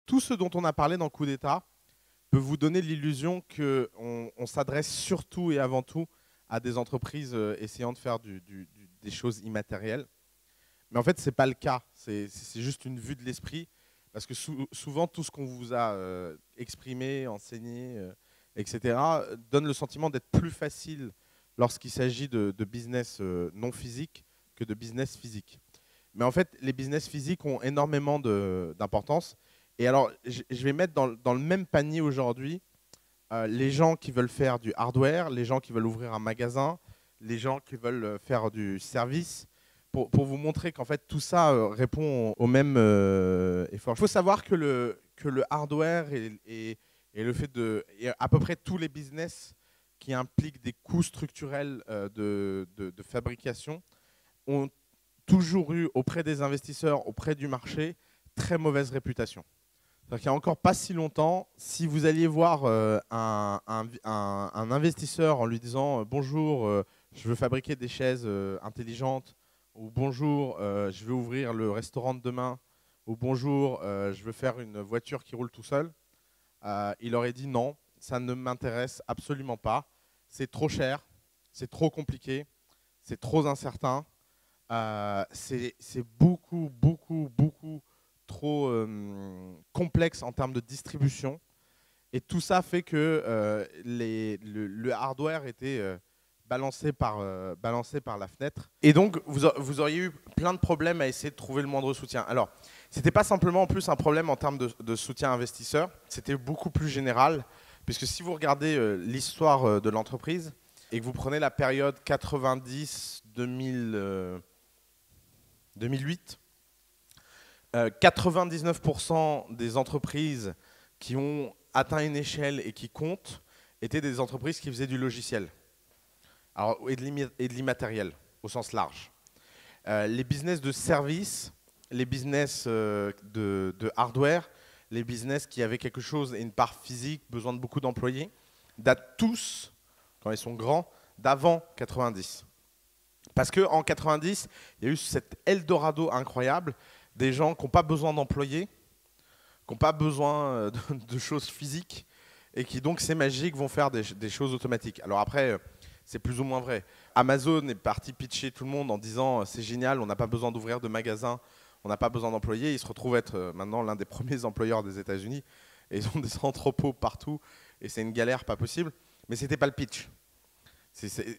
Tout ce dont on a parlé dans Coup d'État peut vous donner l'illusion qu'on s'adresse surtout et avant tout à des entreprises essayant de faire des choses immatérielles. Mais en fait, ce n'est pas le cas. C'est juste une vue de l'esprit. Parce que souvent, tout ce qu'on vous a exprimé, enseigné, etc., donne le sentiment d'être plus facile lorsqu'il s'agit de business non physique que de business physique. Mais en fait, les business physiques ont énormément d'importance. Et alors, je vais mettre dans le même panier aujourd'hui les gens qui veulent faire du hardware, les gens qui veulent ouvrir un magasin, les gens qui veulent faire du service, pour vous montrer qu'en fait, tout ça répond au même effort. Il faut savoir que le hardware et le fait et à peu près tous les business qui impliquent des coûts structurels de fabrication ont toujours eu auprès des investisseurs, auprès du marché, très mauvaise réputation. Il n'y a encore pas si longtemps, si vous alliez voir un investisseur en lui disant bonjour, je veux fabriquer des chaises intelligentes, ou bonjour, je veux ouvrir le restaurant de demain, ou bonjour, je veux faire une voiture qui roule tout seul, il aurait dit non, ça ne m'intéresse absolument pas, c'est trop cher, c'est trop compliqué, c'est trop incertain, c'est beaucoup trop complexe en termes de distribution. Et tout ça fait que le hardware était balancé par la fenêtre. Et donc, vous auriez eu plein de problèmes à essayer de trouver le moindre soutien. Alors, ce n'était pas simplement en plus un problème en termes de soutien investisseur, c'était beaucoup plus général, puisque si vous regardez l'histoire de l'entreprise et que vous prenez la période 90-2008, 99% des entreprises qui ont atteint une échelle et qui comptent étaient des entreprises qui faisaient du logiciel et de l'immatériel au sens large. Les business de service, les business de hardware, les business qui avaient quelque chose et une part physique, besoin de beaucoup d'employés, datent tous, quand ils sont grands, d'avant 90. Parce qu'en 90, il y a eu cet Eldorado incroyable des gens qui n'ont pas besoin d'employés, qui n'ont pas besoin de choses physiques, et qui donc, c'est magique, vont faire des choses automatiques. Alors après, c'est plus ou moins vrai. Amazon est parti pitcher tout le monde en disant c'est génial, on n'a pas besoin d'ouvrir de magasins, on n'a pas besoin d'employés. Ils se retrouvent être maintenant l'un des premiers employeurs des États-Unis, et ils ont des entrepôts partout, et c'est une galère pas possible. Mais ce n'était pas le pitch.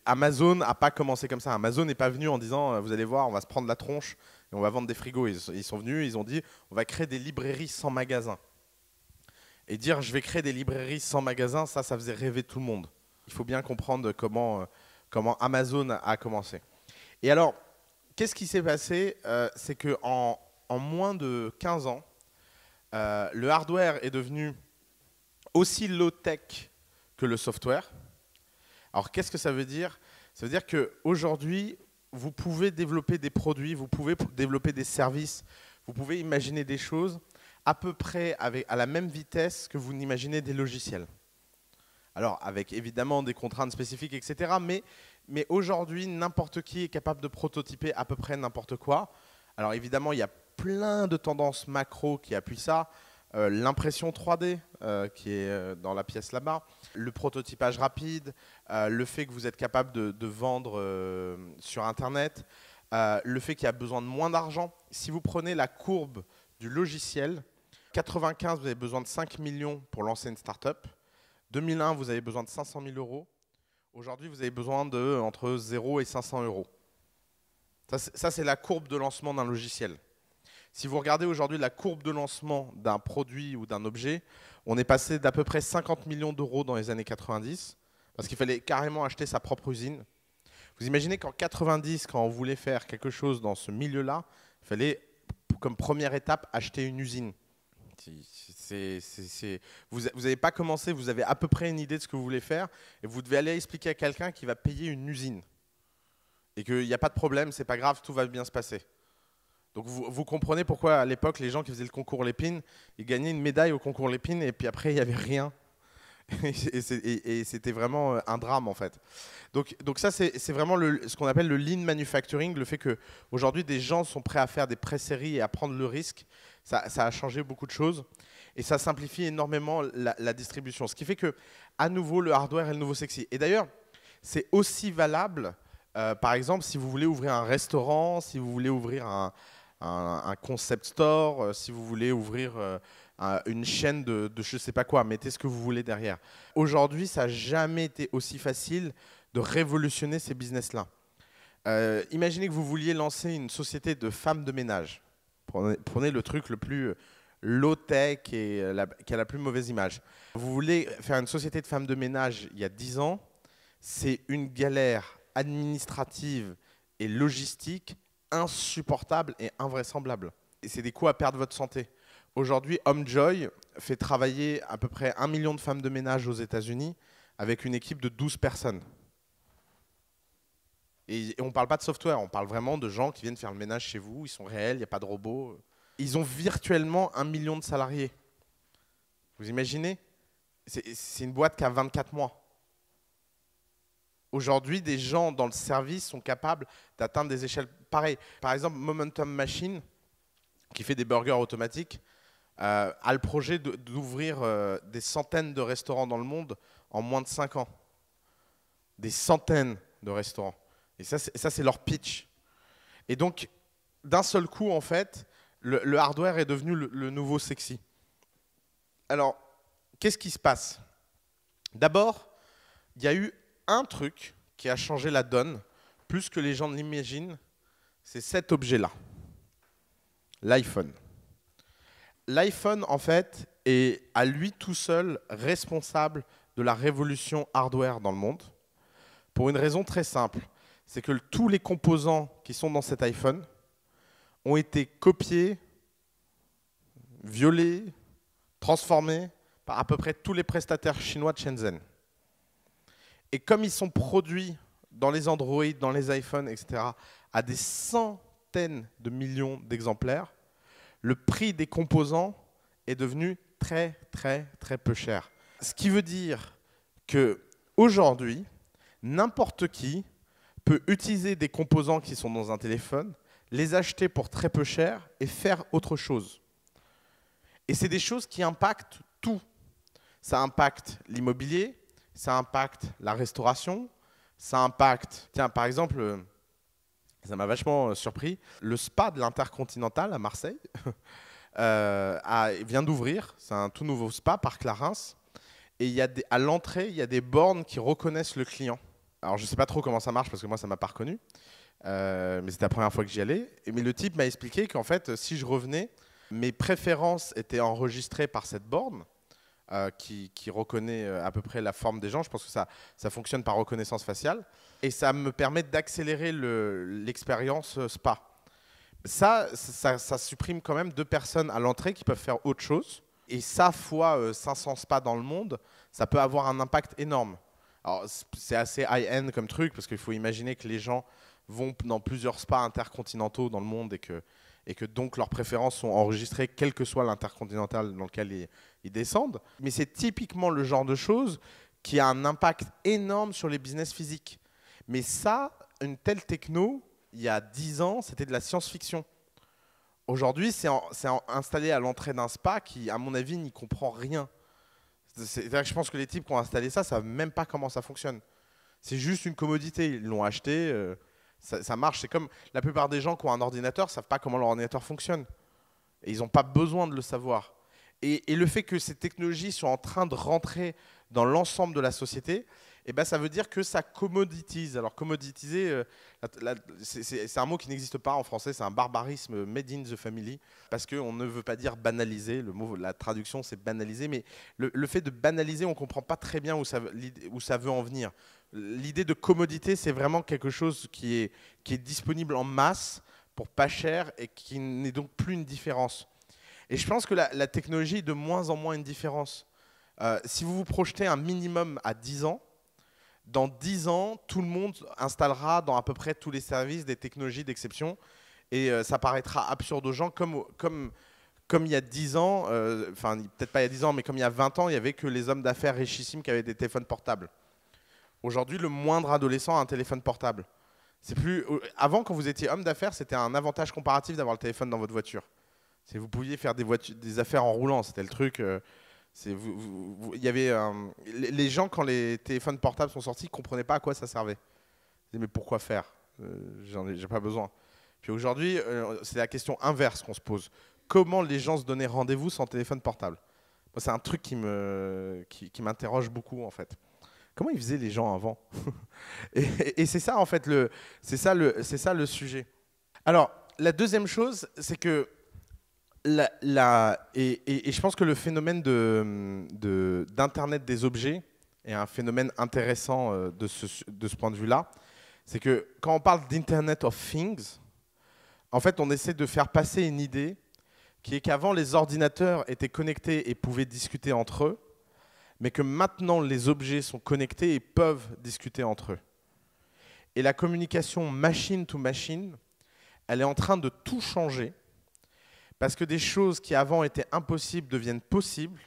Amazon n'a pas commencé comme ça. Amazon n'est pas venu en disant vous allez voir, on va se prendre la tronche et on va vendre des frigos. Ils sont venus, ils ont dit on va créer des librairies sans magasin. Et dire je vais créer des librairies sans magasin, ça faisait rêver tout le monde. Il faut bien comprendre comment Amazon a commencé. Et alors, qu'est-ce qui s'est passé c'est qu'en moins de 15 ans, le hardware est devenu aussi low-tech que le software. Alors, qu'est-ce que ça veut dire? Ça veut dire qu'aujourd'hui, vous pouvez développer des produits, vous pouvez développer des services, vous pouvez imaginer des choses à peu près à la même vitesse que vous n'imaginez des logiciels. Alors, avec évidemment des contraintes spécifiques, etc. Mais aujourd'hui, n'importe qui est capable de prototyper à peu près n'importe quoi. Alors, évidemment, il y a plein de tendances macro qui appuient ça. L'impression 3D qui est dans la pièce là-bas, le prototypage rapide, le fait que vous êtes capable de vendre sur Internet, le fait qu'il y a besoin de moins d'argent. Si vous prenez la courbe du logiciel, 95, vous avez besoin de 5 millions pour lancer une start-up. 2001, vous avez besoin de 500 000 euros. Aujourd'hui, vous avez besoin entre 0 et 500 euros. Ça c'est la courbe de lancement d'un logiciel. Si vous regardez aujourd'hui la courbe de lancement d'un produit ou d'un objet, on est passé d'à peu près 50 millions d'euros dans les années 90, parce qu'il fallait carrément acheter sa propre usine. Vous imaginez qu'en 90, quand on voulait faire quelque chose dans ce milieu-là, il fallait, comme première étape, acheter une usine. Vous n'avez pas commencé, vous avez à peu près une idée de ce que vous voulez faire, et vous devez aller expliquer à quelqu'un qui va payer une usine. Et qu'il n'y a pas de problème, c'est pas grave, tout va bien se passer. Donc vous comprenez pourquoi à l'époque les gens qui faisaient le concours Lépine, ils gagnaient une médaille au concours Lépine et puis après il n'y avait rien. Et c'était vraiment un drame en fait. Donc ça, c'est vraiment ce qu'on appelle le lean manufacturing, le fait qu'aujourd'hui des gens sont prêts à faire des pré-séries et à prendre le risque. Ça a changé beaucoup de choses et ça simplifie énormément la distribution. Ce qui fait que, à nouveau, le hardware est le nouveau sexy. Et d'ailleurs, c'est aussi valable, par exemple, si vous voulez ouvrir un restaurant, si vous voulez ouvrir un concept store, si vous voulez ouvrir une chaîne de je ne sais pas quoi, mettez ce que vous voulez derrière. Aujourd'hui, ça n'a jamais été aussi facile de révolutionner ces business-là. Imaginez que vous vouliez lancer une société de femmes de ménage. Prenez le truc le plus low-tech et qui a la plus mauvaise image. Vous voulez faire une société de femmes de ménage il y a 10 ans, c'est une galère administrative et logistique insupportable et invraisemblable. Et c'est des coûts à perdre votre santé. Aujourd'hui, HomeJoy fait travailler à peu près 1 million de femmes de ménage aux États-Unis avec une équipe de 12 personnes. Et on ne parle pas de software, on parle vraiment de gens qui viennent faire le ménage chez vous, ils sont réels, il n'y a pas de robots. Ils ont virtuellement 1 million de salariés. Vous imaginez? C'est une boîte qui a 24 mois. Aujourd'hui, des gens dans le service sont capables d'atteindre des échelles pareilles. Par exemple, Momentum Machine, qui fait des burgers automatiques, a le projet d'ouvrir des centaines de restaurants dans le monde en moins de 5 ans. Des centaines de restaurants. Et ça, c'est leur pitch. Et donc, d'un seul coup, en fait, le hardware est devenu le nouveau sexy. Alors, qu'est-ce qui se passe? D'abord, il y a eu un truc qui a changé la donne, plus que les gens ne l'imaginent, c'est cet objet-là, l'iPhone. L'iPhone, en fait, est à lui tout seul responsable de la révolution hardware dans le monde, pour une raison très simple. C'est que tous les composants qui sont dans cet iPhone ont été copiés, violés, transformés par à peu près tous les prestataires chinois de Shenzhen. Et comme ils sont produits dans les Android, dans les iPhones, etc., à des centaines de millions d'exemplaires, le prix des composants est devenu très, très, très peu cher. Ce qui veut dire qu'aujourd'hui, n'importe qui peut utiliser des composants qui sont dans un téléphone, les acheter pour très peu cher et faire autre chose. Et c'est des choses qui impactent tout. Ça impacte l'immobilier, ça impacte la restauration, ça impacte... Tiens, par exemple, ça m'a vachement surpris, le spa de l'Intercontinental à Marseille vient d'ouvrir. C'est un tout nouveau spa, Parc la Reims. Et à l'entrée, il y a des bornes qui reconnaissent le client. Alors, je ne sais pas trop comment ça marche parce que moi, ça ne m'a pas reconnu. Mais c'était la première fois que j'y allais. Mais le type m'a expliqué qu'en fait, si je revenais, mes préférences étaient enregistrées par cette borne qui reconnaît à peu près la forme des gens. Je pense que ça fonctionne par reconnaissance faciale. Et ça me permet d'accélérer l'expérience spa. Ça supprime quand même 2 personnes à l'entrée qui peuvent faire autre chose. Et ça, fois 500 spas dans le monde, ça peut avoir un impact énorme. Alors, c'est assez high-end comme truc, parce qu'il faut imaginer que les gens vont dans plusieurs spas intercontinentaux dans le monde et que donc leurs préférences sont enregistrées, quel que soit l'intercontinental dans lequel ils descendent. Mais c'est typiquement le genre de choses qui a un impact énorme sur les business physiques. Mais ça, une telle techno, il y a 10 ans, c'était de la science-fiction. Aujourd'hui, c'est installé à l'entrée d'un spa qui, à mon avis, n'y comprend rien. C'est-à-dire que je pense que les types qui ont installé ça ne savent même pas comment ça fonctionne. C'est juste une commodité. Ils l'ont acheté, ça marche. C'est comme la plupart des gens qui ont un ordinateur ne savent pas comment leur ordinateur fonctionne. Et ils n'ont pas besoin de le savoir. Et le fait que ces technologies soient en train de rentrer dans l'ensemble de la société, eh ben, ça veut dire que ça commoditise. Alors commoditiser, c'est un mot qui n'existe pas en français, c'est un barbarisme made in the family, parce qu'on ne veut pas dire banaliser, la traduction c'est banaliser, mais le fait de banaliser, on ne comprend pas très bien où ça veut en venir. L'idée de commodité, c'est vraiment quelque chose qui est disponible en masse, pour pas cher, et qui n'est donc plus une différence. Et je pense que la technologie est de moins en moins une différence. Si vous vous projetez un minimum à 10 ans, dans 10 ans, tout le monde installera dans à peu près tous les services des technologies d'exception et ça paraîtra absurde aux gens comme comme il y a 10 ans, enfin peut-être pas il y a 10 ans, mais comme il y a 20 ans, il n'y avait que les hommes d'affaires richissimes qui avaient des téléphones portables. Aujourd'hui, le moindre adolescent a un téléphone portable. C'est plus. Avant, quand vous étiez homme d'affaires, c'était un avantage comparatif d'avoir le téléphone dans votre voiture. Vous pouviez faire des affaires en roulant, c'était le truc. Il y avait, les gens, quand les téléphones portables sont sortis, ne comprenaient pas à quoi ça servait. Ils disaient, mais pourquoi faire? J'ai pas besoin. Puis aujourd'hui, c'est la question inverse qu'on se pose. Comment les gens se donnaient rendez-vous sans téléphone portable? Moi, c'est un truc qui m'interroge beaucoup, en fait. Comment ils faisaient les gens avant? Et c'est ça, en fait, c'est ça le sujet. Alors, la deuxième chose, c'est que et je pense que le phénomène d'Internet des objets est un phénomène intéressant de ce point de vue-là. C'est que quand on parle d'Internet of Things, en fait, on essaie de faire passer une idée qui est qu'avant, les ordinateurs étaient connectés et pouvaient discuter entre eux, mais que maintenant, les objets sont connectés et peuvent discuter entre eux. Et la communication machine to machine, elle est en train de tout changer, parce que des choses qui avant étaient impossibles deviennent possibles,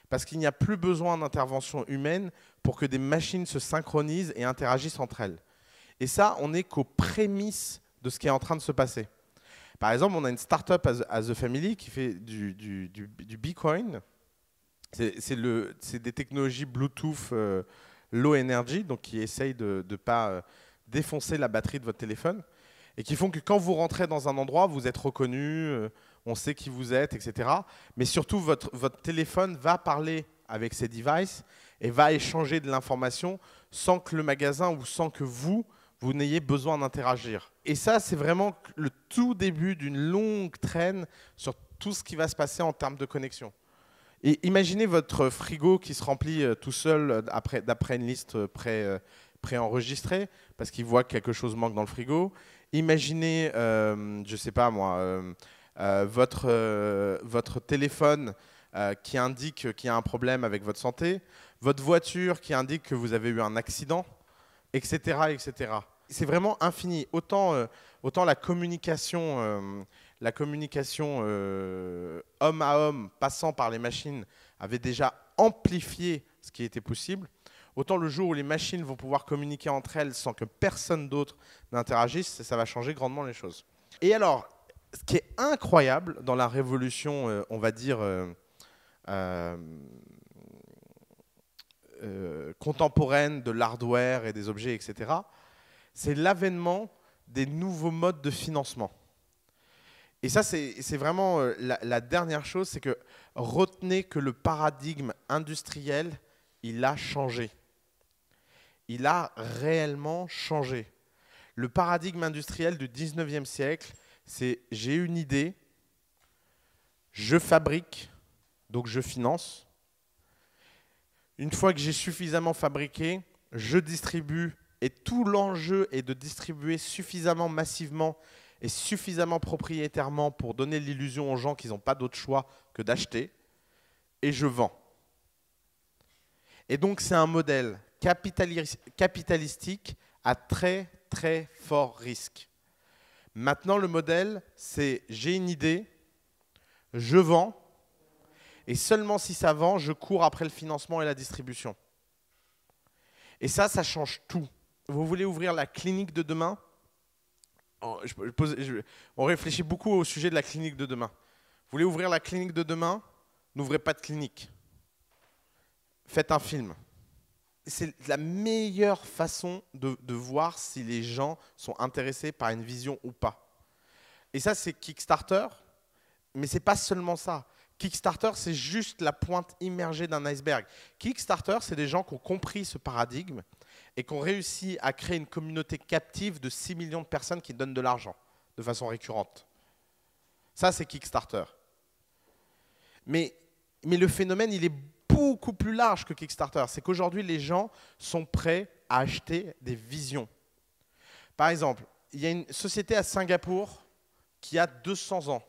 parce qu'il n'y a plus besoin d'intervention humaine pour que des machines se synchronisent et interagissent entre elles. Et ça, on n'est qu'aux prémices de ce qui est en train de se passer. Par exemple, on a une startup as a family qui fait du Bitcoin. C'est des technologies Bluetooth low energy, donc qui essayent de ne pas défoncer la batterie de votre téléphone, et qui font que quand vous rentrez dans un endroit, vous êtes reconnu, on sait qui vous êtes, etc. Mais surtout, votre téléphone va parler avec ces devices et va échanger de l'information sans que le magasin ou sans que vous n'ayez besoin d'interagir. Et ça, c'est vraiment le tout début d'une longue traîne sur tout ce qui va se passer en termes de connexion. Et imaginez votre frigo qui se remplit tout seul d'après une liste préenregistrée parce qu'il voit que quelque chose manque dans le frigo. Imaginez, je ne sais pas moi, votre téléphone qui indique qu'il y a un problème avec votre santé, votre voiture qui indique que vous avez eu un accident, etc., etc. C'est vraiment infini. Autant la communication homme à homme, passant par les machines, avait déjà amplifié ce qui était possible, autant le jour où les machines vont pouvoir communiquer entre elles sans que personne d'autre n'interagisse, ça va changer grandement les choses. Et alors, ce qui est incroyable dans la révolution, on va dire, contemporaine de l'hardware et des objets, etc., c'est l'avènement des nouveaux modes de financement. Et ça, c'est vraiment la dernière chose, c'est que retenez que le paradigme industriel, il a changé. Il a réellement changé. Le paradigme industriel du 19e siècle, c'est j'ai une idée, je fabrique, donc je finance. Une fois que j'ai suffisamment fabriqué, je distribue, et tout l'enjeu est de distribuer suffisamment massivement et suffisamment propriétairement pour donner l'illusion aux gens qu'ils n'ont pas d'autre choix que d'acheter, et je vends. Et donc c'est un modèle capitalistique à très très fort risque. Maintenant le modèle, c'est j'ai une idée, je vends, et seulement si ça vend, je cours après le financement et la distribution. Et ça change tout. Vous voulez ouvrir la clinique de demain ? On réfléchit beaucoup au sujet de la clinique de demain. Vous voulez ouvrir la clinique de demain ? N'ouvrez pas de clinique. Faites un film. C'est la meilleure façon de voir si les gens sont intéressés par une vision ou pas. Et ça, c'est Kickstarter, mais ce n'est pas seulement ça. Kickstarter, c'est juste la pointe immergée d'un iceberg. Kickstarter, c'est des gens qui ont compris ce paradigme et qui ont réussi à créer une communauté captive de 6 millions de personnes qui donnent de l'argent de façon récurrente. Ça, c'est Kickstarter. Mais le phénomène, il est beaucoup plus large que Kickstarter. C'est qu'aujourd'hui, les gens sont prêts à acheter des visions. Par exemple, il y a une société à Singapour qui a 200 ans.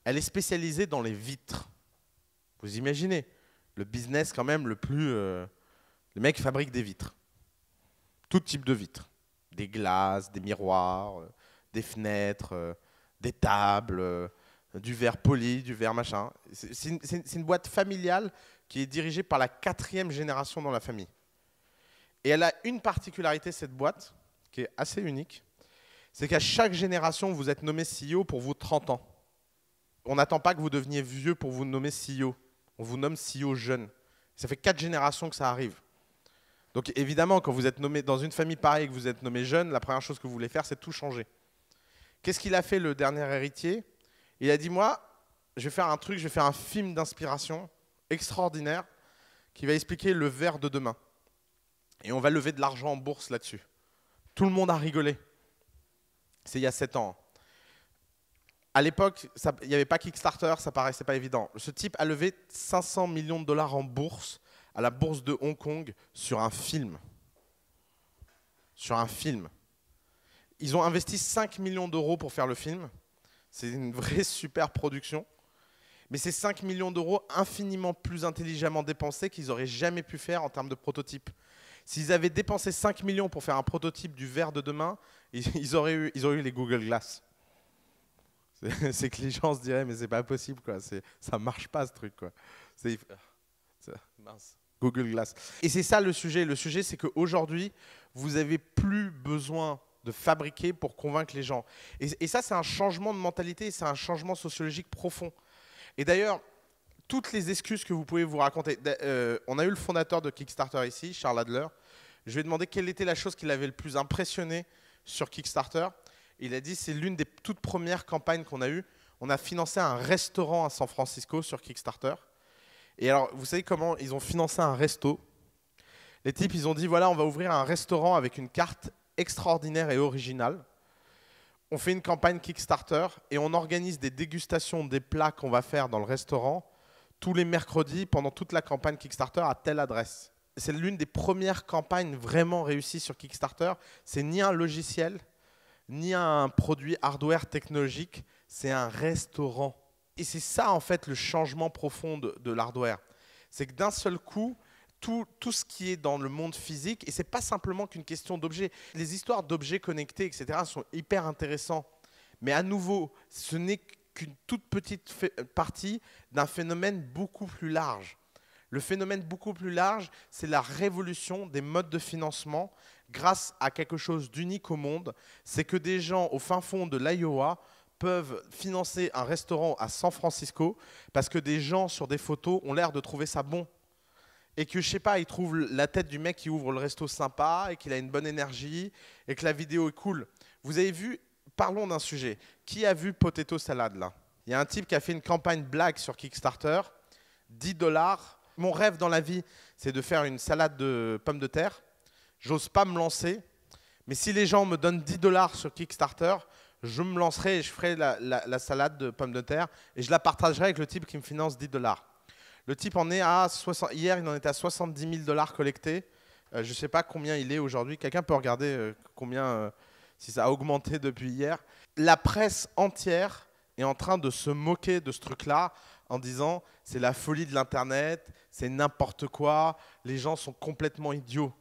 Elle est spécialisée dans les vitres. Vous imaginez, le business quand même le plus... les mecs fabriquent des vitres. Tout type de vitres. Des glaces, des miroirs, des fenêtres, des tables, du verre poli, du verre machin. C'est une boîte familiale qui est dirigée par la 4e génération dans la famille. Et elle a une particularité, cette boîte, qui est assez unique, c'est qu'à chaque génération, vous êtes nommé CEO pour vos 30 ans. On n'attend pas que vous deveniez vieux pour vous nommer CEO. On vous nomme CEO jeune. Ça fait 4 générations que ça arrive. Donc évidemment, quand vous êtes nommé dans une famille pareille et que vous êtes nommé jeune, la première chose que vous voulez faire, c'est tout changer. Qu'est-ce qu'il a fait, le dernier héritier? Il a dit, moi, je vais faire un truc, je vais faire un film d'inspiration extraordinaire qui va expliquer le verre de demain. Et on va lever de l'argent en bourse là-dessus. Tout le monde a rigolé. C'est il y a 7 ans. À l'époque, il n'y avait pas Kickstarter, ça paraissait pas évident. Ce type a levé 500 millions de dollars en bourse, à la bourse de Hong Kong, sur un film. Sur un film. Ils ont investi 5 millions d'euros pour faire le film. C'est une vraie super production. Mais c'est 5 millions d'euros infiniment plus intelligemment dépensés qu'ils n'auraient jamais pu faire en termes de prototype. S'ils avaient dépensé 5 millions pour faire un prototype du verre de demain, ils auraient eu les Google Glass. C'est que les gens se diraient, mais c'est pas possible, quoi. Ça marche pas, ce truc, quoi. Mince. Google Glass. Et c'est ça le sujet. Le sujet, c'est qu'aujourd'hui, vous n'avez plus besoin de fabriquer pour convaincre les gens. Et ça, c'est un changement de mentalité, c'est un changement sociologique profond. Et d'ailleurs, toutes les excuses que vous pouvez vous raconter. On a eu le fondateur de Kickstarter ici, Charles Adler. Je lui ai demandé quelle était la chose qui l'avait le plus impressionné sur Kickstarter. Il a dit c'est l'une des toutes premières campagnes qu'on a eues. On a financé un restaurant à San Francisco sur Kickstarter. Et alors, vous savez comment ils ont financé un resto? Les types, ils ont dit voilà, on va ouvrir un restaurant avec une carte extraordinaire et originale. On fait une campagne Kickstarter et on organise des dégustations des plats qu'on va faire dans le restaurant tous les mercredis pendant toute la campagne Kickstarter à telle adresse. C'est l'une des premières campagnes vraiment réussies sur Kickstarter. C'est ni un logiciel, ni un produit hardware technologique, c'est un restaurant. Et c'est ça, en fait, le changement profond de l'hardware. C'est que d'un seul coup, tout ce qui est dans le monde physique, et ce n'est pas simplement qu'une question d'objets. Les histoires d'objets connectés, etc., sont hyper intéressantes. Mais à nouveau, ce n'est qu'une toute petite partie d'un phénomène beaucoup plus large. Le phénomène beaucoup plus large, c'est la révolution des modes de financement grâce à quelque chose d'unique au monde. C'est que des gens au fin fond de l'Iowa peuvent financer un restaurant à San Francisco parce que des gens sur des photos ont l'air de trouver ça bon. Et que, je sais pas, ils trouvent la tête du mec qui ouvre le resto sympa et qu'il a une bonne énergie et que la vidéo est cool. Vous avez vu, parlons d'un sujet. Qui a vu Potato Salad là? Il y a un type qui a fait une campagne blague sur Kickstarter, 10 $. Mon rêve dans la vie, c'est de faire une salade de pommes de terre. J'ose pas me lancer, mais si les gens me donnent 10 $ sur Kickstarter, je me lancerai et je ferai la salade de pommes de terre et je la partagerai avec le type qui me finance 10 $. Le type en est à 60, hier, il en était à 70 000 $ collectés. Je ne sais pas combien il est aujourd'hui. Quelqu'un peut regarder combien, si ça a augmenté depuis hier. La presse entière est en train de se moquer de ce truc-là en disant c'est la folie de l'Internet, c'est n'importe quoi, les gens sont complètement idiots.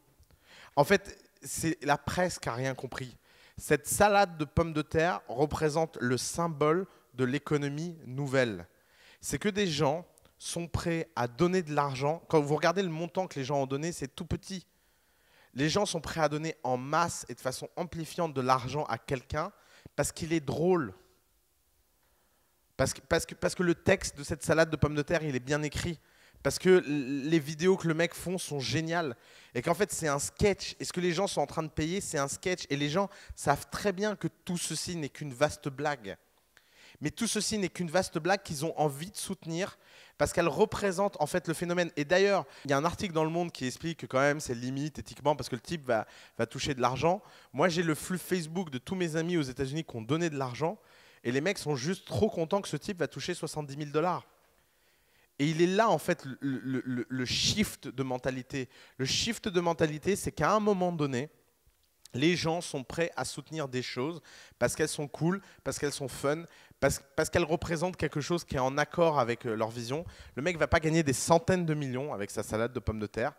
En fait, c'est la presse qui n'a rien compris. Cette salade de pommes de terre représente le symbole de l'économie nouvelle. C'est que des gens sont prêts à donner de l'argent. Quand vous regardez le montant que les gens ont donné, c'est tout petit. Les gens sont prêts à donner en masse et de façon amplifiante de l'argent à quelqu'un parce qu'il est drôle. Parce que le texte de cette salade de pommes de terre, il est bien écrit. Parce que les vidéos que le mec font sont géniales. Et qu'en fait, c'est un sketch. Et ce que les gens sont en train de payer, c'est un sketch. Et les gens savent très bien que tout ceci n'est qu'une vaste blague. Mais tout ceci n'est qu'une vaste blague qu'ils ont envie de soutenir parce qu'elle représente en fait le phénomène. Et d'ailleurs, il y a un article dans Le Monde qui explique que quand même c'est limite éthiquement parce que le type va toucher de l'argent. Moi, j'ai le flux Facebook de tous mes amis aux États-Unis qui ont donné de l'argent et les mecs sont juste trop contents que ce type va toucher 70 000 $. Et il est là en fait le shift de mentalité. Le shift de mentalité, c'est qu'à un moment donné, les gens sont prêts à soutenir des choses parce qu'elles sont cool, parce qu'elles sont fun, parce qu'elles représentent quelque chose qui est en accord avec leur vision. Le mec ne va pas gagner des centaines de millions avec sa salade de pommes de terre,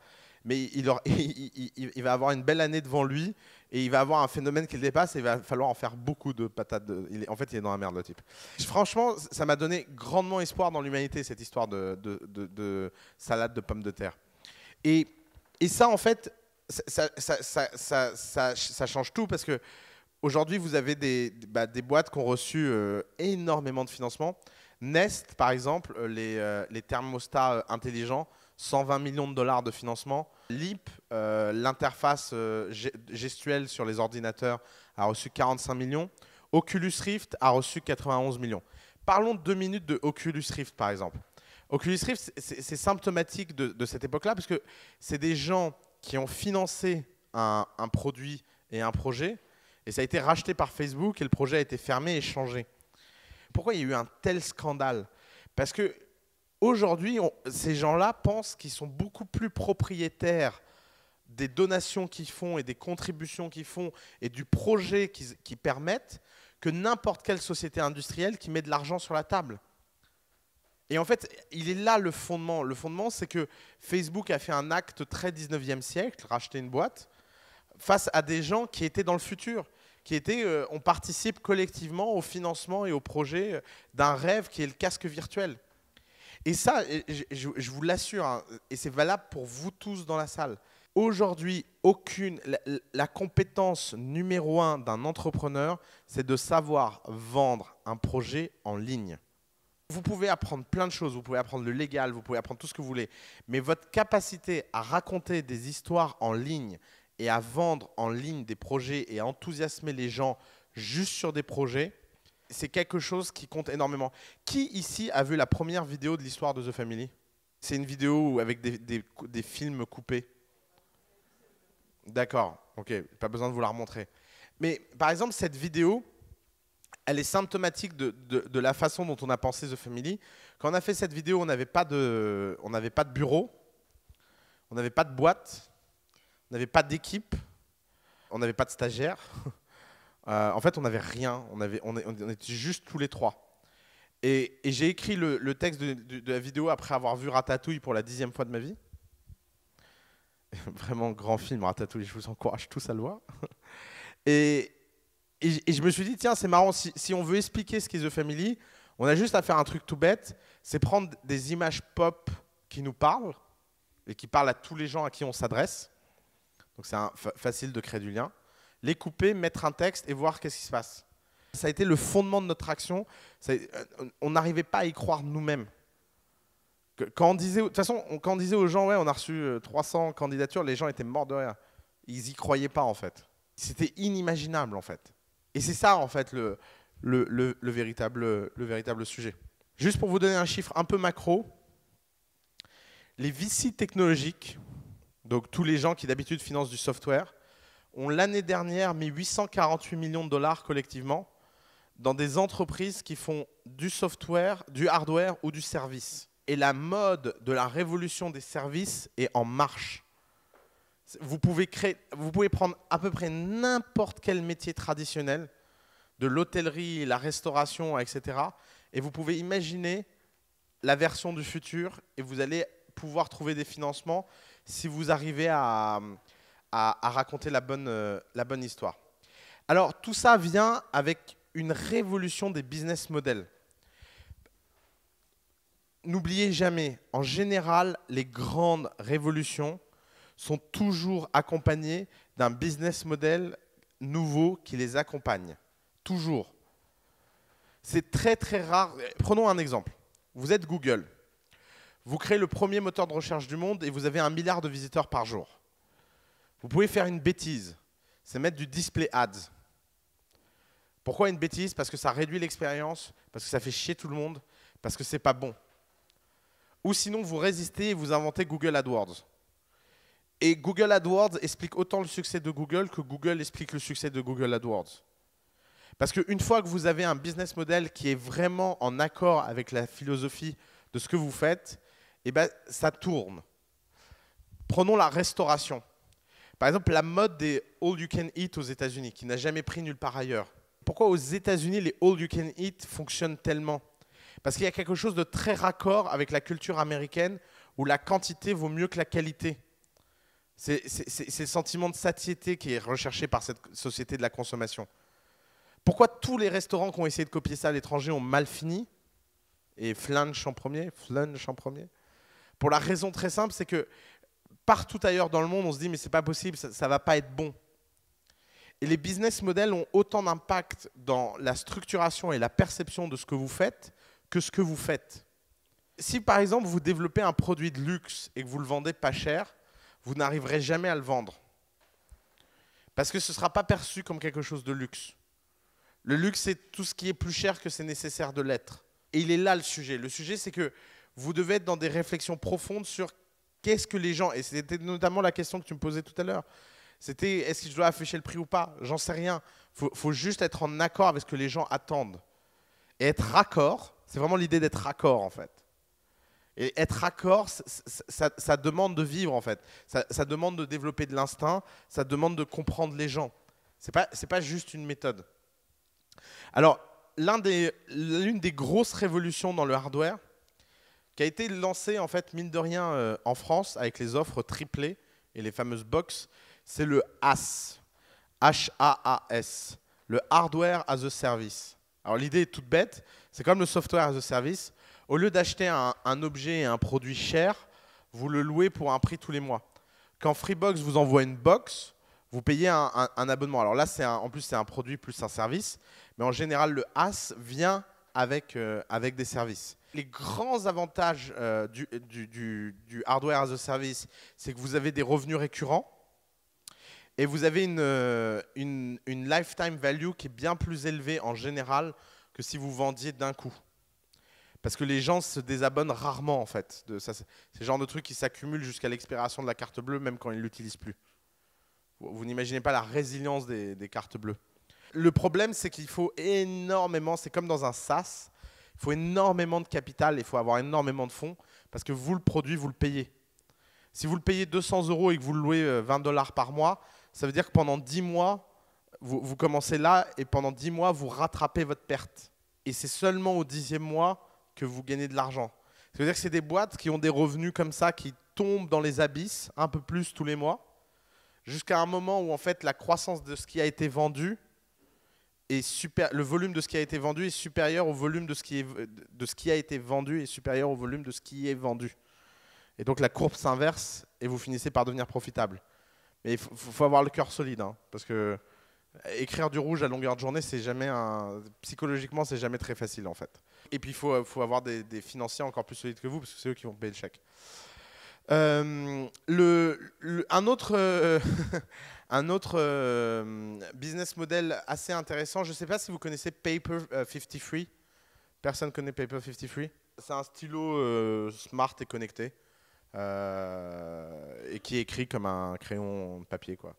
mais il va avoir une belle année devant lui et il va avoir un phénomène qui le dépasse et il va falloir en faire beaucoup de patates. En fait, il est dans la merde, le type. Franchement, ça m'a donné grandement espoir dans l'humanité, cette histoire de salade de pommes de terre. Et ça, en fait, ça change tout parce que aujourd'hui, vous avez des boîtes qui ont reçu énormément de financement. Nest, par exemple, les thermostats intelligents, 120 millions de dollars de financement. Leap, l'interface gestuelle sur les ordinateurs, a reçu 45 millions. Oculus Rift a reçu 91 millions. Parlons 2 minutes de Oculus Rift, par exemple. Oculus Rift, c'est symptomatique de cette époque-là, parce que c'est des gens qui ont financé un produit et un projet, et ça a été racheté par Facebook, et le projet a été fermé et changé. Pourquoi il y a eu un tel scandale? Parce que aujourd'hui, ces gens-là pensent qu'ils sont beaucoup plus propriétaires des donations qu'ils font et des contributions qu'ils font et du projet qui permettent que n'importe quelle société industrielle qui met de l'argent sur la table. Et en fait, il est là le fondement. Le fondement, c'est que Facebook a fait un acte très 19e siècle, racheter une boîte, face à des gens qui étaient dans le futur, on participe collectivement au financement et au projet d'un rêve qui est le casque virtuel. Et ça, je vous l'assure, hein, et c'est valable pour vous tous dans la salle. Aujourd'hui, la compétence numéro 1 d'un entrepreneur, c'est de savoir vendre un projet en ligne. Vous pouvez apprendre plein de choses, vous pouvez apprendre le légal, vous pouvez apprendre tout ce que vous voulez, mais votre capacité à raconter des histoires en ligne et à vendre en ligne des projets et à enthousiasmer les gens juste sur des projets, c'est quelque chose qui compte énormément. Qui ici a vu la première vidéo de l'histoire de The Family? C'est une vidéo avec des films coupés. D'accord, ok, pas besoin de vous la remontrer. Mais par exemple, cette vidéo, elle est symptomatique de la façon dont on a pensé The Family. Quand on a fait cette vidéo, on n'avait pas de bureau, on n'avait pas de boîte, on n'avait pas d'équipe, on n'avait pas de stagiaire. En fait, on n'avait rien, on était juste tous les trois. Et j'ai écrit le texte de la vidéo après avoir vu Ratatouille pour la 10e fois de ma vie. Vraiment grand film, Ratatouille, je vous encourage tous à le voir. Et je me suis dit, tiens, c'est marrant, si on veut expliquer ce qu'est The Family, on a juste à faire un truc tout bête, c'est prendre des images pop qui nous parlent, et qui parlent à tous les gens à qui on s'adresse. Donc c'est facile de créer du lien. Les couper, mettre un texte et voir qu'est-ce qui se passe. Ça a été le fondement de notre action. On n'arrivait pas à y croire nous-mêmes. Quand on disait, de toute façon, quand on disait aux gens, ouais, on a reçu 300 candidatures, les gens étaient morts de rire. Ils n'y croyaient pas, en fait. C'était inimaginable, en fait. Et c'est ça, en fait, le véritable sujet. Juste pour vous donner un chiffre un peu macro, les VC technologiques, donc tous les gens qui d'habitude financent du software, ont l'année dernière mis 848 millions de dollars collectivement dans des entreprises qui font du software, du hardware ou du service. Et la mode de la révolution des services est en marche. Vous pouvez prendre à peu près n'importe quel métier traditionnel, de l'hôtellerie, la restauration, etc. Et vous pouvez imaginer la version du futur et vous allez pouvoir trouver des financements si vous arrivez à raconter la bonne histoire. Alors, tout ça vient avec une révolution des business models. N'oubliez jamais, en général, les grandes révolutions sont toujours accompagnées d'un business model nouveau qui les accompagne. Toujours. C'est très, très rare. Prenons un exemple. Vous êtes Google. Vous créez le premier moteur de recherche du monde et vous avez 1 milliard de visiteurs par jour. Vous pouvez faire une bêtise, c'est mettre du display ads. Pourquoi une bêtise? Parce que ça réduit l'expérience, parce que ça fait chier tout le monde, parce que c'est pas bon. Ou sinon, vous résistez et vous inventez Google AdWords. Et Google AdWords explique autant le succès de Google que Google explique le succès de Google AdWords. Parce qu'une fois que vous avez un business model qui est vraiment en accord avec la philosophie de ce que vous faites, eh ben, ça tourne. Prenons la restauration. Par exemple, la mode des all you can eat aux États-Unis, qui n'a jamais pris nulle part ailleurs. Pourquoi aux États-Unis les all you can eat fonctionnent tellement? Parce qu'il y a quelque chose de très raccord avec la culture américaine où la quantité vaut mieux que la qualité. C'est le sentiment de satiété qui est recherché par cette société de la consommation. Pourquoi tous les restaurants qui ont essayé de copier ça à l'étranger ont mal fini? Et flunch en premier? Pour la raison très simple, c'est que partout ailleurs dans le monde, on se dit mais c'est pas possible, ça ne va pas être bon. Et les business models ont autant d'impact dans la structuration et la perception de ce que vous faites que ce que vous faites. Si par exemple vous développez un produit de luxe et que vous le vendez pas cher, vous n'arriverez jamais à le vendre. Parce que ce ne sera pas perçu comme quelque chose de luxe. Le luxe, c'est tout ce qui est plus cher que c'est nécessaire de l'être. Et il est là le sujet. Le sujet, c'est que vous devez être dans des réflexions profondes sur qu'est-ce que les gens... Et c'était notamment la question que tu me posais tout à l'heure. C'était, est-ce que je dois afficher le prix ou pas? J'en sais rien. Faut juste être en accord avec ce que les gens attendent. Et être raccord, c'est vraiment l'idée d'être raccord, en fait. Et être raccord, ça demande de vivre, en fait. Ça demande de développer de l'instinct, ça demande de comprendre les gens. C'est pas juste une méthode. Alors, l'une des grosses révolutions dans le hardware, qui a été lancée, en fait, mine de rien, en France, avec les offres triplées et les fameuses box, c'est le HaaS. H-A-A-S. Le Hardware as a Service. Alors, l'idée est toute bête. C'est comme le Software as a Service. Au lieu d'acheter un objet et un produit cher, vous le louez pour un prix tous les mois. Quand Freebox vous envoie une box, vous payez un abonnement. Alors là, en plus, c'est un produit plus un service. Mais en général, le HaaS vient avec des services. Les grands avantages du Hardware as a Service, c'est que vous avez des revenus récurrents et vous avez une lifetime value qui est bien plus élevée en général que si vous vendiez d'un coup. Parce que les gens se désabonnent rarement, en fait. C'est le genre de truc qui s'accumule jusqu'à l'expiration de la carte bleue, même quand ils ne l'utilisent plus. Vous n'imaginez pas la résilience des cartes bleues. Le problème, c'est qu'il faut énormément, c'est comme dans un SaaS, il faut énormément de capital, il faut avoir énormément de fonds, parce que vous, le produit, vous le payez. Si vous le payez 200 € et que vous le louez 20 $ par mois, ça veut dire que pendant 10 mois, vous commencez là, et pendant 10 mois, vous rattrapez votre perte. Et c'est seulement au 10e mois que vous gagnez de l'argent. Ça veut dire que c'est des boîtes qui ont des revenus comme ça, qui tombent dans les abysses un peu plus tous les mois, jusqu'à un moment où en fait la croissance de ce qui a été vendu est le volume de ce qui a été vendu est supérieur au volume de ce qui a été vendu est supérieur au volume de ce qui est vendu. Et donc la courbe s'inverse et vous finissez par devenir profitable. Mais il faut avoir le cœur solide, hein, parce que écrire du rouge à longueur de journée, psychologiquement, c'est jamais très facile en fait. Et puis il faut avoir des financiers encore plus solides que vous, parce que c'est eux qui vont payer le chèque. Un autre business model assez intéressant, je ne sais pas si vous connaissez Paper 53. Personne ne connaît Paper 53. C'est un stylo smart et connecté et qui est écrit comme un crayon de papier, quoi.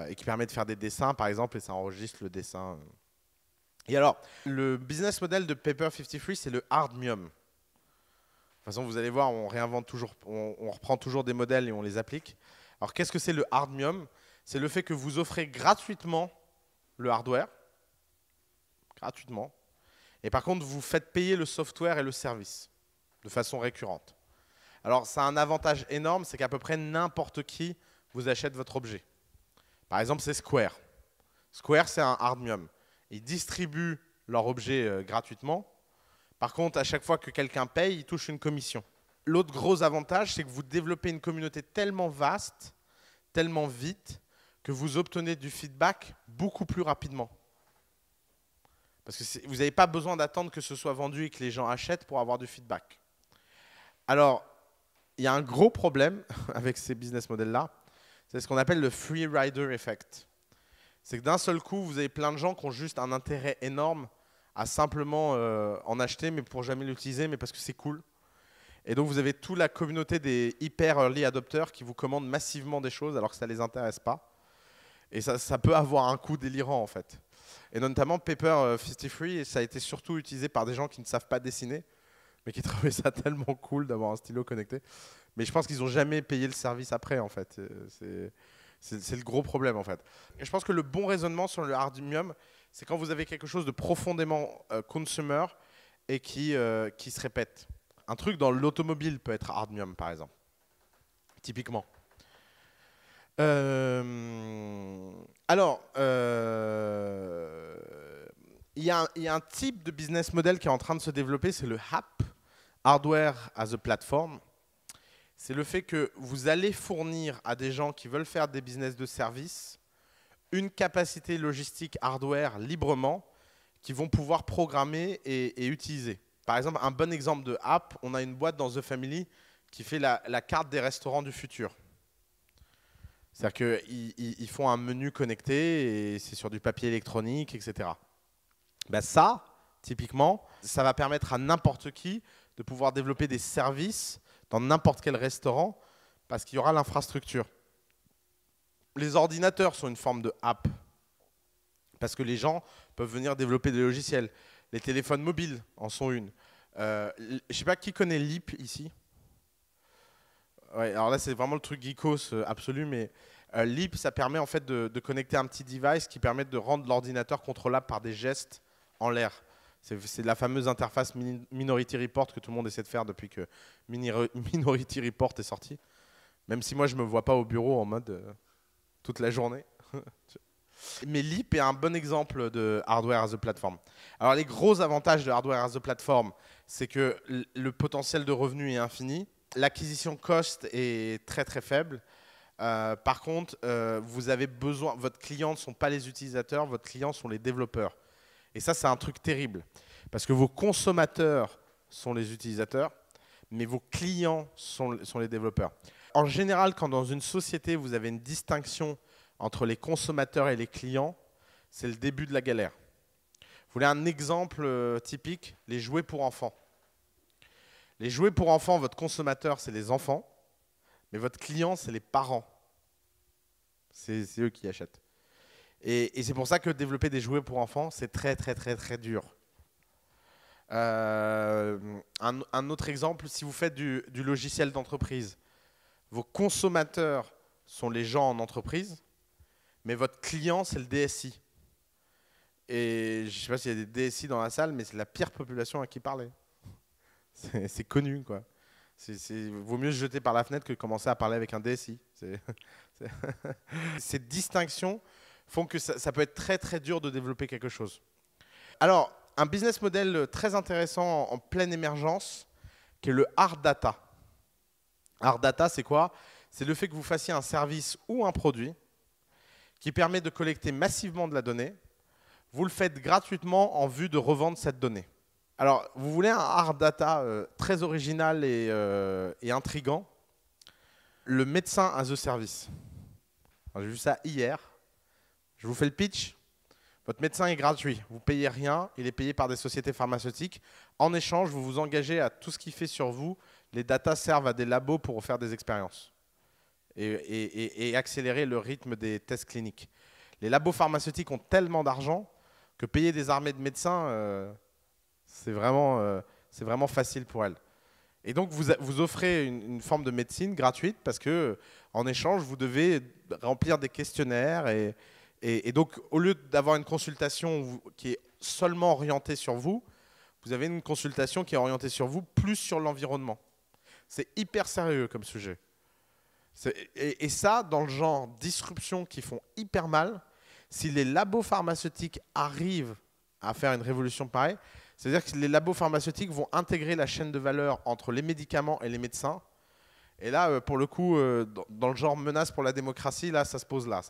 Et qui permet de faire des dessins, par exemple, et ça enregistre le dessin. Et alors, le business model de Paper 53, c'est le hardmium. De toute façon, vous allez voir, on réinvente toujours, on reprend toujours des modèles et on les applique. Alors, qu'est-ce que c'est le hardmium? C'est le fait que vous offrez gratuitement le hardware, gratuitement, et par contre, vous faites payer le software et le service de façon récurrente. Alors, ça a un avantage énorme, c'est qu'à peu près n'importe qui vous achète votre objet. Par exemple, c'est Square. Square, c'est un hardmium. Ils distribuent leur objet gratuitement. Par contre, à chaque fois que quelqu'un paye, il touche une commission. L'autre gros avantage, c'est que vous développez une communauté tellement vaste, tellement vite, que vous obtenez du feedback beaucoup plus rapidement. Parce que vous n'avez pas besoin d'attendre que ce soit vendu et que les gens achètent pour avoir du feedback. Alors, il y a un gros problème avec ces business models-là. C'est ce qu'on appelle le free rider effect. C'est que d'un seul coup, vous avez plein de gens qui ont juste un intérêt énorme à simplement en acheter, mais pour jamais l'utiliser, mais parce que c'est cool. Et donc, vous avez toute la communauté des hyper early adopters qui vous commandent massivement des choses alors que ça ne les intéresse pas. Et ça peut avoir un coût délirant, en fait. Et notamment, Paper 53, ça a été surtout utilisé par des gens qui ne savent pas dessiner, mais qui trouvaient ça tellement cool d'avoir un stylo connecté. Mais je pense qu'ils n'ont jamais payé le service après, en fait. C'est le gros problème, en fait. Et je pense que le bon raisonnement sur le hardmium, c'est quand vous avez quelque chose de profondément consumer et qui se répète. Un truc dans l'automobile peut être hardmium, par exemple. Typiquement. Alors, il y a un type de business model qui est en train de se développer, c'est le HAP, Hardware as a Platform. C'est le fait que vous allez fournir à des gens qui veulent faire des business de service une capacité logistique hardware librement qu'ils vont pouvoir programmer et utiliser. Par exemple, un bon exemple de app, on a une boîte dans The Family qui fait la carte des restaurants du futur. C'est-à-dire qu'ils font un menu connecté et c'est sur du papier électronique, etc. Ben ça, typiquement, ça va permettre à n'importe qui de pouvoir développer des services dans n'importe quel restaurant parce qu'il y aura l'infrastructure. Les ordinateurs sont une forme de app parce que les gens peuvent venir développer des logiciels. Les téléphones mobiles en sont une. Je ne sais pas qui connaît Leap ici. Ouais, alors là, c'est vraiment le truc geekos absolu, mais Leap, ça permet en fait de connecter un petit device qui permet de rendre l'ordinateur contrôlable par des gestes en l'air. C'est la fameuse interface Minority Report que tout le monde essaie de faire depuis que Minority Report est sorti. Même si moi, je ne me vois pas au bureau en mode toute la journée. Mais Leap est un bon exemple de hardware as a platform. Alors les gros avantages de hardware as a platform, c'est que le potentiel de revenu est infini. L'acquisition cost est très très faible. Par contre, vous avez besoin, votre client ne sont pas les utilisateurs, votre client sont les développeurs. Et ça, c'est un truc terrible. Parce que vos consommateurs sont les utilisateurs, mais vos clients sont les développeurs. En général, quand dans une société, vous avez une distinction entre les consommateurs et les clients, c'est le début de la galère. Vous voulez un exemple typique? Les jouets pour enfants. Les jouets pour enfants, votre consommateur, c'est les enfants, mais votre client, c'est les parents. C'est eux qui achètent. Et c'est pour ça que développer des jouets pour enfants, c'est très, très, très, très dur. Un autre exemple, si vous faites du logiciel d'entreprise, vos consommateurs sont les gens en entreprise, mais votre client, c'est le DSI. Et je ne sais pas s'il y a des DSI dans la salle, mais c'est la pire population à qui parler. C'est connu, quoi. Vaut mieux se jeter par la fenêtre que de commencer à parler avec un DSI. Ces distinctions font que ça peut être très très dur de développer quelque chose. Alors, un business model très intéressant en pleine émergence, qui est le hard data. Hard data, c'est quoi? C'est le fait que vous fassiez un service ou un produit qui permet de collecter massivement de la donnée. Vous le faites gratuitement en vue de revendre cette donnée. Alors, vous voulez un hard data très original et intriguant? Le médecin as a service. J'ai vu ça hier. Je vous fais le pitch. Votre médecin est gratuit. Vous ne payez rien. Il est payé par des sociétés pharmaceutiques. En échange, vous vous engagez à tout ce qu'il fait sur vous. Les datas servent à des labos pour faire des expériences et accélérer le rythme des tests cliniques. Les labos pharmaceutiques ont tellement d'argent que payer des armées de médecins, c'est vraiment facile pour elles. Et donc, vous offrez une forme de médecine gratuite parce que, en échange, vous devez remplir des questionnaires. Et donc, au lieu d'avoir une consultation qui est seulement orientée sur vous, vous avez une consultation qui est orientée sur vous, plus sur l'environnement. C'est hyper sérieux comme sujet. Et ça, dans le genre disruption qui font hyper mal, si les labos pharmaceutiques arrivent à faire une révolution pareille, c'est-à-dire que les labos pharmaceutiques vont intégrer la chaîne de valeur entre les médicaments et les médecins. Et là, pour le coup, dans le genre menace pour la démocratie, là, ça se pose là.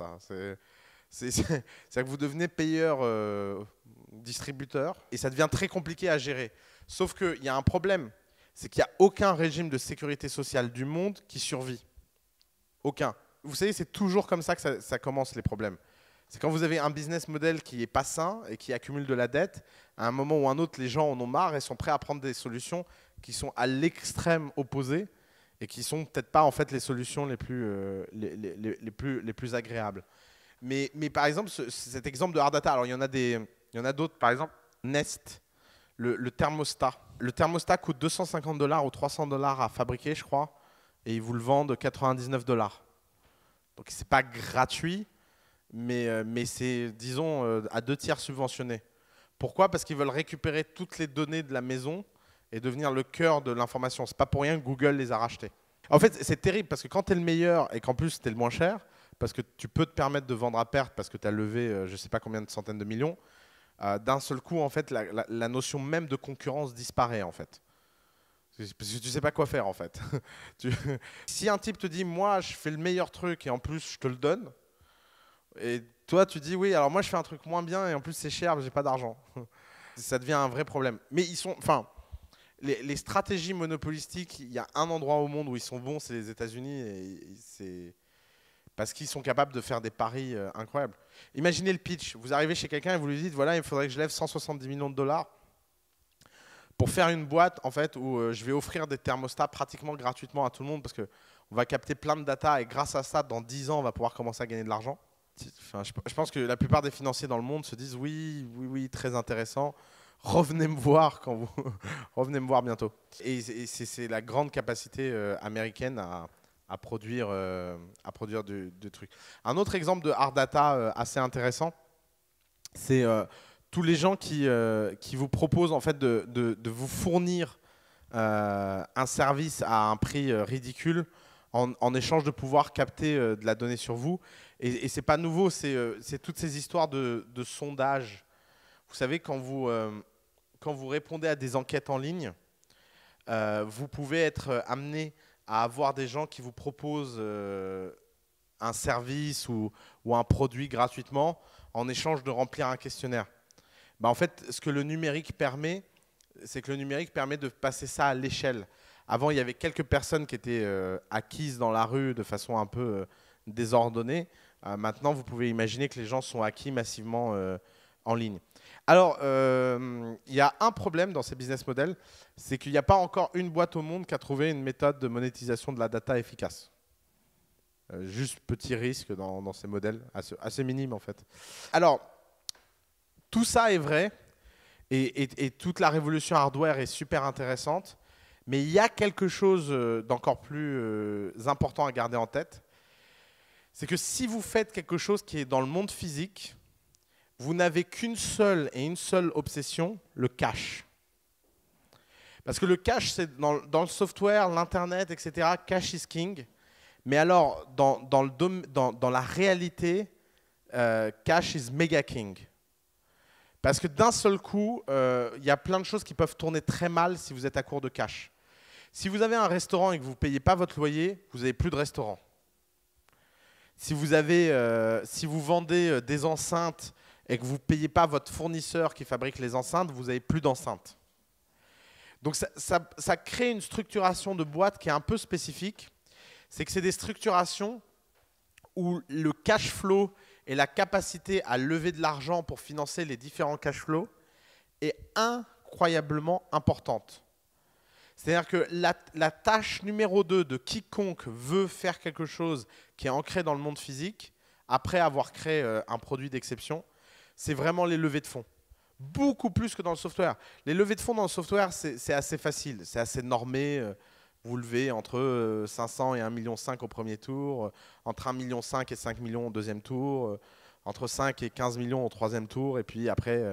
C'est-à-dire que vous devenez payeur, distributeur, et ça devient très compliqué à gérer. Sauf qu'il y a un problème, c'est qu'il n'y a aucun régime de sécurité sociale du monde qui survit. Aucun. Vous savez, c'est toujours comme ça que ça commence les problèmes. C'est quand vous avez un business model qui n'est pas sain et qui accumule de la dette, à un moment ou un autre, les gens en ont marre et sont prêts à prendre des solutions qui sont à l'extrême opposé et qui ne sont peut-être pas en fait les solutions les plus agréables. Mais par exemple, cet exemple de hard data, alors il y en a d'autres, par exemple Nest, le thermostat. Le thermostat coûte 250 $ ou 300 $ à fabriquer, je crois, et ils vous le vendent 99 $. Donc c'est pas gratuit, mais c'est, disons, à 2/3 subventionné. Pourquoi? Parce qu'ils veulent récupérer toutes les données de la maison et devenir le cœur de l'information. C'est pas pour rien que Google les a rachetés. En fait, c'est terrible parce que quand tu es le meilleur et qu'en plus tu es le moins cher, parce que tu peux te permettre de vendre à perte parce que tu as levé je ne sais pas combien de centaines de millions, d'un seul coup, en fait, la notion même de concurrence disparaît, en fait. Parce que tu ne sais pas quoi faire, en fait. Si un type te dit, moi, je fais le meilleur truc et en plus, je te le donne, et toi, tu dis, oui, alors moi, je fais un truc moins bien et en plus, c'est cher, mais j'ai pas d'argent. Ça devient un vrai problème. Mais ils sont, enfin, les stratégies monopolistiques, il y a un endroit au monde où ils sont bons, c'est les États-Unis, et c'est parce qu'ils sont capables de faire des paris incroyables. Imaginez le pitch. Vous arrivez chez quelqu'un et vous lui dites, voilà, il faudrait que je lève 170 millions de dollars pour faire une boîte en fait où je vais offrir des thermostats pratiquement gratuitement à tout le monde parce qu'on va capter plein de data et grâce à ça, dans 10 ans, on va pouvoir commencer à gagner de l'argent. Enfin, je pense que la plupart des financiers dans le monde se disent oui, oui, oui, très intéressant. Revenez me voir quand vous revenez me voir bientôt. Et c'est la grande capacité américaine à produire du truc. Un autre exemple de hard data assez intéressant, c'est tous les gens qui vous proposent en fait de vous fournir un service à un prix ridicule en échange de pouvoir capter de la donnée sur vous. Et c'est pas nouveau, c'est toutes ces histoires de sondage. Vous savez, quand vous répondez à des enquêtes en ligne, vous pouvez être amené à avoir des gens qui vous proposent un service ou un produit gratuitement en échange de remplir un questionnaire. Bah, en fait, ce que le numérique permet, c'est que le numérique permet de passer ça à l'échelle. Avant, il y avait quelques personnes qui étaient acquises dans la rue de façon un peu désordonnée. Maintenant, vous pouvez imaginer que les gens sont acquis massivement en ligne. Alors, il y a un problème dans ces business models, c'est qu'il n'y a pas encore une boîte au monde qui a trouvé une méthode de monétisation de la data efficace. Juste petit risque dans ces modèles, assez minime en fait. Alors, tout ça est vrai et toute la révolution hardware est super intéressante, mais il y a quelque chose d'encore plus important à garder en tête. C'est que si vous faites quelque chose qui est dans le monde physique, vous n'avez qu'une seule obsession, le cash. Parce que le cash, c'est dans le software, l'internet, etc., cash is king. Mais alors, dans la réalité, cash is mega king. Parce que d'un seul coup, il y a plein de choses qui peuvent tourner très mal si vous êtes à court de cash. Si vous avez un restaurant et que vous ne payez pas votre loyer, vous n'avez plus de restaurant. Si vous vendez des enceintes et que vous ne payez pas votre fournisseur qui fabrique les enceintes, vous n'avez plus d'enceintes. Donc ça crée une structuration de boîte qui est un peu spécifique. C'est que c'est des structurations où le cash flow et la capacité à lever de l'argent pour financer les différents cash flows est incroyablement importante. C'est-à-dire que la tâche numéro 2 de quiconque veut faire quelque chose qui est ancré dans le monde physique, après avoir créé un produit d'exception, c'est vraiment les levées de fonds. Beaucoup plus que dans le software. Les levées de fonds dans le software, c'est assez facile, c'est assez normé. Vous levez entre 500 et 1,5 million au premier tour, entre 1,5 million et 5 millions au deuxième tour, entre 5 et 15 millions au troisième tour, et puis après,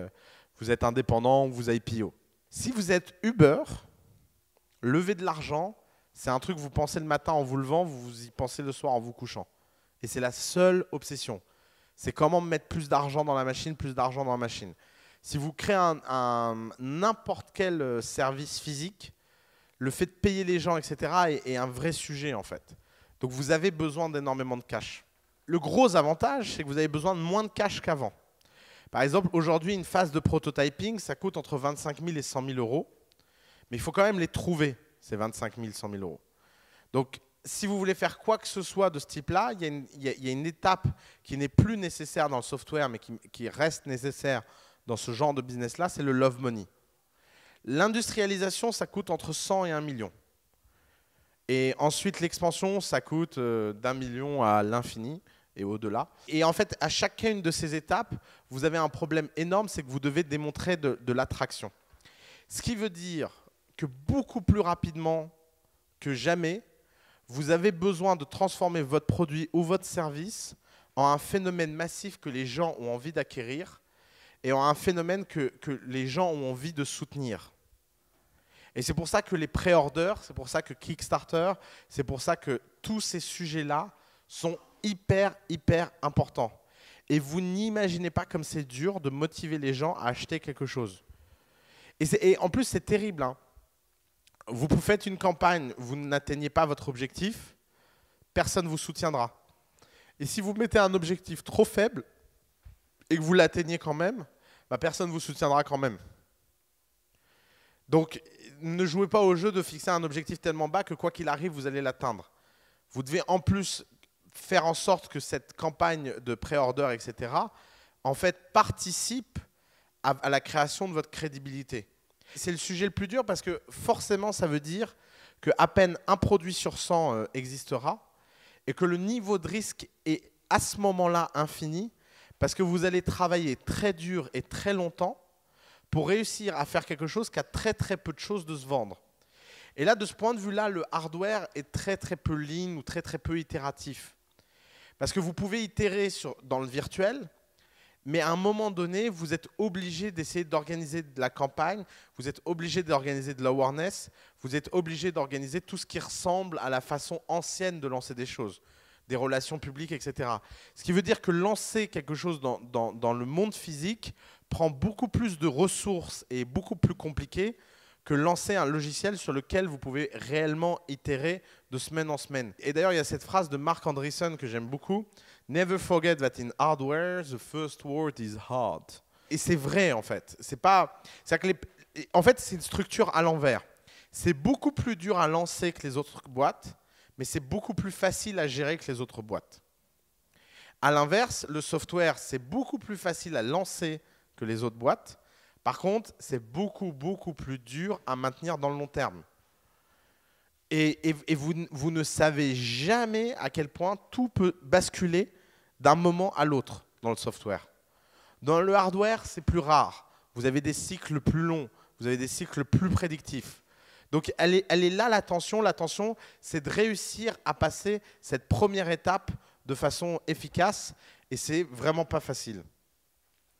vous êtes indépendant ou vous IPO. Si vous êtes Uber, lever de l'argent, c'est un truc que vous pensez le matin en vous levant, vous y pensez le soir en vous couchant. Et c'est la seule obsession. C'est comment mettre plus d'argent dans la machine, plus d'argent dans la machine. Si vous créez n'importe quel service physique, le fait de payer les gens, etc., est un vrai sujet, en fait. Donc, vous avez besoin d'énormément de cash. Le gros avantage, c'est que vous avez besoin de moins de cash qu'avant. Par exemple, aujourd'hui, une phase de prototyping, ça coûte entre 25 000 et 100 000 euros. Mais il faut quand même les trouver, ces 25 000, 100 000 euros. Donc, si vous voulez faire quoi que ce soit de ce type-là, il y a une étape qui n'est plus nécessaire dans le software, mais qui reste nécessaire dans ce genre de business-là, c'est le love money. L'industrialisation, ça coûte entre 100 et 1 million. Et ensuite, l'expansion, ça coûte d'1 million à l'infini et au-delà. Et en fait, à chacune de ces étapes, vous avez un problème énorme, c'est que vous devez démontrer de l'attraction. Ce qui veut dire que beaucoup plus rapidement que jamais, vous avez besoin de transformer votre produit ou votre service en un phénomène massif que les gens ont envie d'acquérir et en un phénomène que les gens ont envie de soutenir. Et c'est pour ça que les pré-orders, c'est pour ça que Kickstarter, c'est pour ça que tous ces sujets-là sont hyper, hyper important. Et vous n'imaginez pas comme c'est dur de motiver les gens à acheter quelque chose. Et en plus, c'est terrible. Hein. Vous faites une campagne, vous n'atteignez pas votre objectif, personne ne vous soutiendra. Et si vous mettez un objectif trop faible et que vous l'atteignez quand même, bah, personne ne vous soutiendra quand même. Donc, ne jouez pas au jeu de fixer un objectif tellement bas que quoi qu'il arrive, vous allez l'atteindre. Vous devez en plus faire en sorte que cette campagne de pré-order, etc., en fait, participe à la création de votre crédibilité. C'est le sujet le plus dur parce que forcément, ça veut dire qu'à peine un produit sur 100 existera et que le niveau de risque est à ce moment-là infini parce que vous allez travailler très dur et très longtemps pour réussir à faire quelque chose qui a très très peu de chances de se vendre. Et là, de ce point de vue-là, le hardware est très très peu lean ou très très peu itératif. Parce que vous pouvez itérer dans le virtuel, mais à un moment donné, vous êtes obligé d'essayer d'organiser de la campagne, vous êtes obligé d'organiser de l'awareness, vous êtes obligé d'organiser tout ce qui ressemble à la façon ancienne de lancer des choses, des relations publiques, etc. Ce qui veut dire que lancer quelque chose dans le monde physique prend beaucoup plus de ressources et est beaucoup plus compliqué que lancer un logiciel sur lequel vous pouvez réellement itérer de semaine en semaine. Et d'ailleurs, il y a cette phrase de Mark Andreessen que j'aime beaucoup. « Never forget that in hardware, the first word is hard ». Et c'est vrai, en fait. En fait, c'est une structure à l'envers. C'est beaucoup plus dur à lancer que les autres boîtes, mais c'est beaucoup plus facile à gérer que les autres boîtes. À l'inverse, le software, c'est beaucoup plus facile à lancer que les autres boîtes. Par contre, c'est beaucoup, beaucoup plus dur à maintenir dans le long terme. Et vous ne savez jamais à quel point tout peut basculer d'un moment à l'autre dans le software. Dans le hardware, c'est plus rare. Vous avez des cycles plus longs, vous avez des cycles plus prédictifs. Donc, elle est là la tension. La tension, c'est de réussir à passer cette première étape de façon efficace, et c'est vraiment pas facile.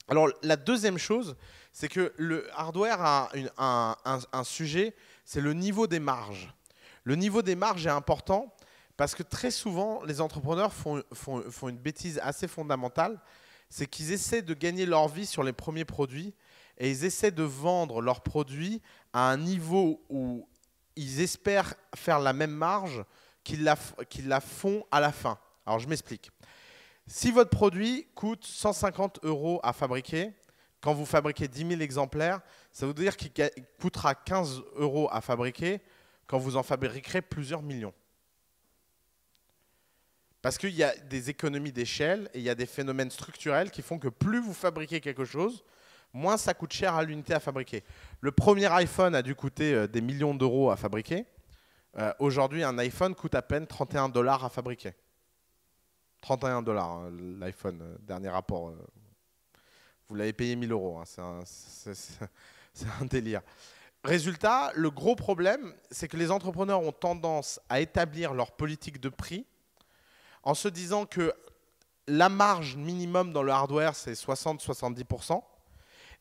Alors, la deuxième chose, c'est que le hardware a un sujet, c'est le niveau des marges. Le niveau des marges est important parce que très souvent, les entrepreneurs font une bêtise assez fondamentale, c'est qu'ils essaient de gagner leur vie sur les premiers produits et ils essaient de vendre leurs produits à un niveau où ils espèrent faire la même marge qu'ils la font à la fin. Alors, je m'explique. Si votre produit coûte 150 € à fabriquer, quand vous fabriquez 10 000 exemplaires, ça veut dire qu'il coûtera 15 € à fabriquer quand vous en fabriquerez plusieurs millions. Parce qu'il y a des économies d'échelle et il y a des phénomènes structurels qui font que plus vous fabriquez quelque chose, moins ça coûte cher à l'unité à fabriquer. Le premier iPhone a dû coûter des millions d'euros à fabriquer. Aujourd'hui, un iPhone coûte à peine 31 $ à fabriquer. 31 $, hein, l'iPhone, dernier rapport. Vous l'avez payé 1 000 €. Hein, c'est un délire. Résultat, le gros problème, c'est que les entrepreneurs ont tendance à établir leur politique de prix en se disant que la marge minimum dans le hardware, c'est 60-70%.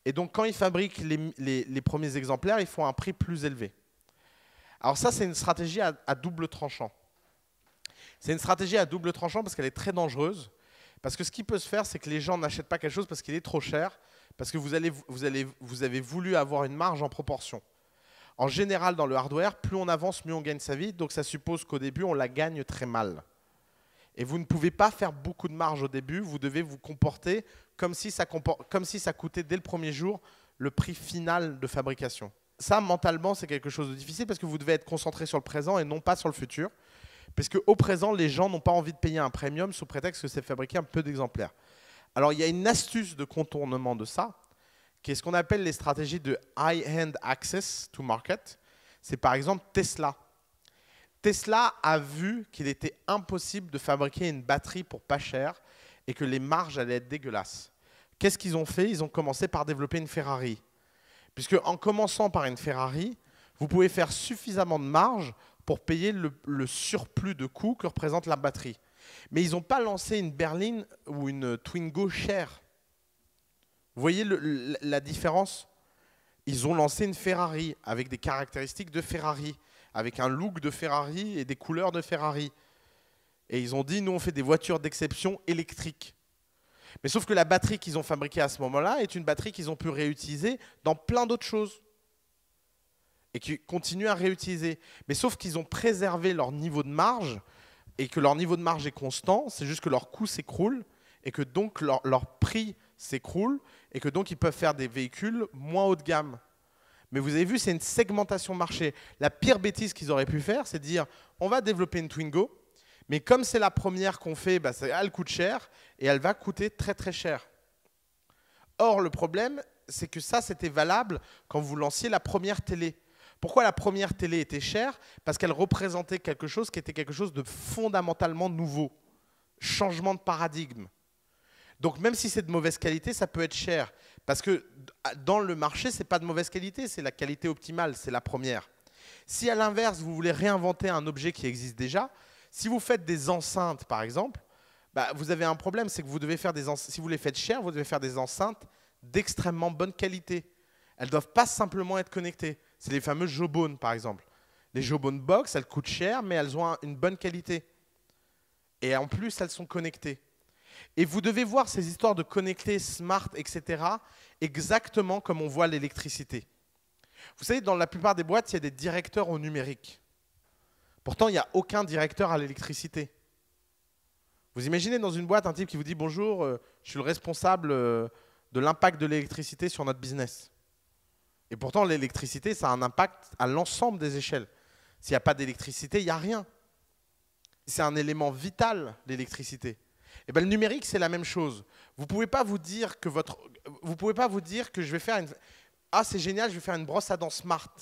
Et donc, quand ils fabriquent les premiers exemplaires, ils font un prix plus élevé. Alors ça, c'est une stratégie à double tranchant. C'est une stratégie à double tranchant parce qu'elle est très dangereuse. Parce que ce qui peut se faire, c'est que les gens n'achètent pas quelque chose parce qu'il est trop cher, parce que vous avez voulu avoir une marge en proportion. En général, dans le hardware, plus on avance, mieux on gagne sa vie. Donc ça suppose qu'au début, on la gagne très mal. Et vous ne pouvez pas faire beaucoup de marge au début. Vous devez vous comporter comme si ça coûtait dès le premier jour le prix final de fabrication. Ça, mentalement, c'est quelque chose de difficile parce que vous devez être concentré sur le présent et non pas sur le futur. Parce qu'au présent, les gens n'ont pas envie de payer un premium sous prétexte que c'est fabriqué un peu d'exemplaires. Alors, il y a une astuce de contournement de ça, qui est ce qu'on appelle les stratégies de high-end access to market. C'est par exemple Tesla. Tesla a vu qu'il était impossible de fabriquer une batterie pour pas cher et que les marges allaient être dégueulasses. Qu'est-ce qu'ils ont fait? Ils ont commencé par développer une Ferrari. Puisque en commençant par une Ferrari, vous pouvez faire suffisamment de marge pour payer le surplus de coûts que représente la batterie. Mais ils n'ont pas lancé une berline ou une Twingo chère. Vous voyez la différence? Ils ont lancé une Ferrari avec des caractéristiques de Ferrari, avec un look de Ferrari et des couleurs de Ferrari. Et ils ont dit, nous, on fait des voitures d'exception électriques. Mais sauf que la batterie qu'ils ont fabriquée à ce moment-là est une batterie qu'ils ont pu réutiliser dans plein d'autres choses. Et qui continuent à réutiliser. Mais sauf qu'ils ont préservé leur niveau de marge, et que leur niveau de marge est constant, c'est juste que leur coût s'écroule, et que donc leur prix s'écroule, et que donc ils peuvent faire des véhicules moins haut de gamme. Mais vous avez vu, c'est une segmentation marché. La pire bêtise qu'ils auraient pu faire, c'est de dire, on va développer une Twingo, mais comme c'est la première qu'on fait, bah, elle coûte cher, et elle va coûter très très cher. Or, le problème, c'est que ça, c'était valable quand vous lanciez la première télé. Pourquoi la première télé était chère? Parce qu'elle représentait quelque chose qui était quelque chose de fondamentalement nouveau. Changement de paradigme. Donc même si c'est de mauvaise qualité, ça peut être cher. Parce que dans le marché, ce n'est pas de mauvaise qualité, c'est la qualité optimale, c'est la première. Si à l'inverse, vous voulez réinventer un objet qui existe déjà, si vous faites des enceintes par exemple, bah, vous avez un problème, c'est que vous devez faire si vous les faites cher, vous devez faire des enceintes d'extrêmement bonne qualité. Elles ne doivent pas simplement être connectées. C'est les fameux Jawbone, par exemple. Les Jawbone Box, elles coûtent cher, mais elles ont une bonne qualité. Et en plus, elles sont connectées. Et vous devez voir ces histoires de connectés, smart, etc., exactement comme on voit l'électricité. Vous savez, dans la plupart des boîtes, il y a des directeurs au numérique. Pourtant, il n'y a aucun directeur à l'électricité. Vous imaginez dans une boîte un type qui vous dit « Bonjour, je suis le responsable de l'impact de l'électricité sur notre business ». Et pourtant, l'électricité, ça a un impact à l'ensemble des échelles. S'il n'y a pas d'électricité, il n'y a rien. C'est un élément vital, l'électricité. Et bien, le numérique, c'est la même chose. Vous ne pouvez pas vous dire que je vais faire une... Ah, c'est génial, je vais faire une brosse à dents smart.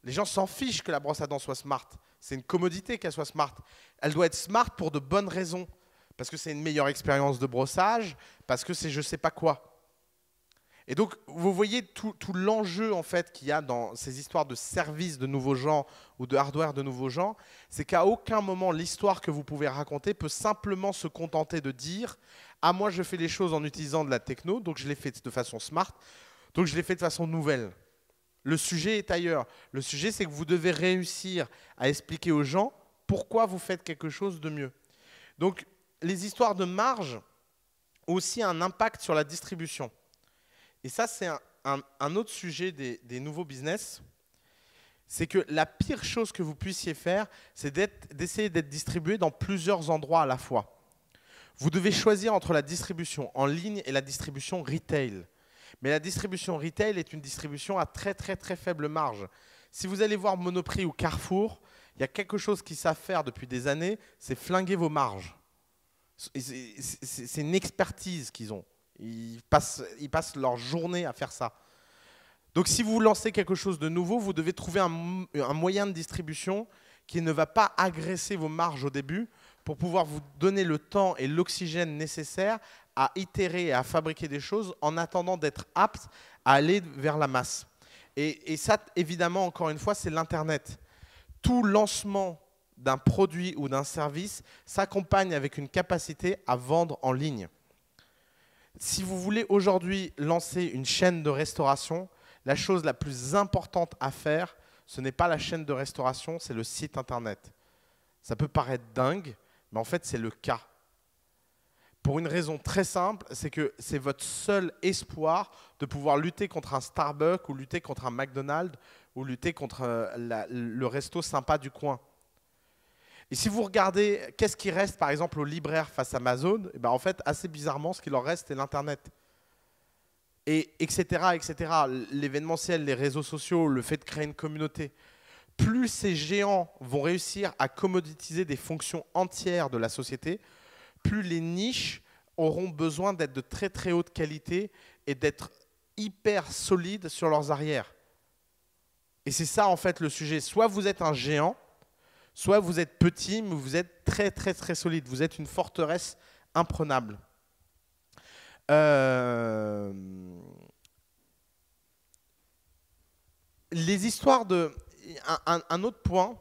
Les gens s'en fichent que la brosse à dents soit smart. C'est une commodité qu'elle soit smart. Elle doit être smart pour de bonnes raisons. Parce que c'est une meilleure expérience de brossage, parce que c'est je ne sais pas quoi. Et donc, vous voyez tout l'enjeu en fait qu'il y a dans ces histoires de services de nouveaux genres ou de hardware de nouveaux genres, c'est qu'à aucun moment l'histoire que vous pouvez raconter peut simplement se contenter de dire « Ah, moi je fais les choses en utilisant de la techno, donc je les fais de façon smart, donc je les fais de façon nouvelle ». Le sujet est ailleurs. Le sujet, c'est que vous devez réussir à expliquer aux gens pourquoi vous faites quelque chose de mieux. Donc, les histoires de marge ont aussi un impact sur la distribution. Et ça, c'est un autre sujet des nouveaux business. C'est que la pire chose que vous puissiez faire, c'est d'essayer d'être distribué dans plusieurs endroits à la fois. Vous devez choisir entre la distribution en ligne et la distribution retail. Mais la distribution retail est une distribution à très très très faible marge. Si vous allez voir Monoprix ou Carrefour, il y a quelque chose qu'ils savent faire depuis des années, c'est flinguer vos marges. C'est une expertise qu'ils ont. Ils passent leur journée à faire ça. Donc si vous lancez quelque chose de nouveau, vous devez trouver un moyen de distribution qui ne va pas agresser vos marges au début pour pouvoir vous donner le temps et l'oxygène nécessaire à itérer et à fabriquer des choses en attendant d'être apte à aller vers la masse. Et ça, évidemment, encore une fois, c'est l'Internet. Tout lancement d'un produit ou d'un service s'accompagne avec une capacité à vendre en ligne. Si vous voulez aujourd'hui lancer une chaîne de restauration, la chose la plus importante à faire, ce n'est pas la chaîne de restauration, c'est le site Internet. Ça peut paraître dingue, mais en fait, c'est le cas. Pour une raison très simple, c'est que c'est votre seul espoir de pouvoir lutter contre un Starbucks ou lutter contre un McDonald's ou lutter contre le resto sympa du coin. Et si vous regardez qu'est-ce qui reste par exemple aux libraires face à Amazon, et ben en fait, assez bizarrement, ce qui leur reste, c'est l'Internet. Et etc., etc. L'événementiel, les réseaux sociaux, le fait de créer une communauté. Plus ces géants vont réussir à commoditiser des fonctions entières de la société, plus les niches auront besoin d'être de très très haute qualité et d'être hyper solides sur leurs arrières. Et c'est ça en fait le sujet. Soit vous êtes un géant, soit vous êtes petit, mais vous êtes très très très solide. Vous êtes une forteresse imprenable. Les histoires de... Un autre point,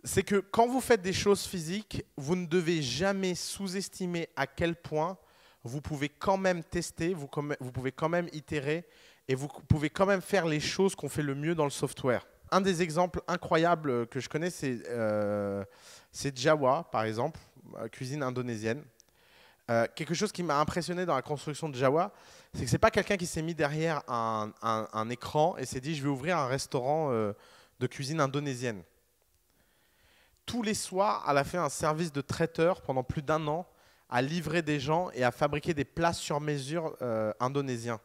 c'est que quand vous faites des choses physiques, vous ne devez jamais sous-estimer à quel point vous pouvez quand même tester, vous pouvez quand même itérer et vous pouvez quand même faire les choses qu'on fait le mieux dans le software. Un des exemples incroyables que je connais, c'est c'est Jawa, par exemple, cuisine indonésienne. Quelque chose qui m'a impressionné dans la construction de Jawa, c'est que ce n'est pas quelqu'un qui s'est mis derrière un écran et s'est dit je vais ouvrir un restaurant de cuisine indonésienne. Tous les soirs, elle a fait un service de traiteur pendant plus d'1 an, à livrer des gens et à fabriquer des plats sur mesure indonésiens.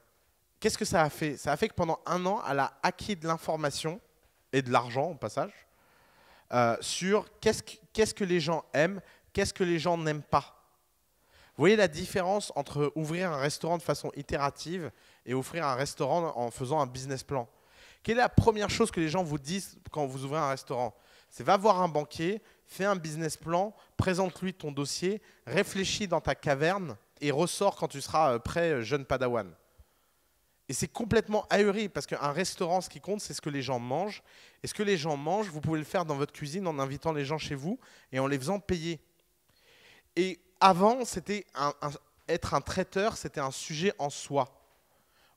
Qu'est-ce que ça a fait? Ça a fait que pendant 1 an, elle a acquis de l'information et de l'argent au passage sur qu'est-ce que les gens aiment, qu'est-ce que les gens n'aiment pas. Vous voyez la différence entre ouvrir un restaurant de façon itérative et ouvrir un restaurant en faisant un business plan. Quelle est la première chose que les gens vous disent quand vous ouvrez un restaurant? C'est va voir un banquier, fais un business plan, présente-lui ton dossier, réfléchis dans ta caverne et ressors quand tu seras prêt, jeune padawan. Et c'est complètement ahuri parce qu'un restaurant, ce qui compte, c'est ce que les gens mangent. Et ce que les gens mangent, vous pouvez le faire dans votre cuisine en invitant les gens chez vous et en les faisant payer. Et avant, être un traiteur, c'était un sujet en soi.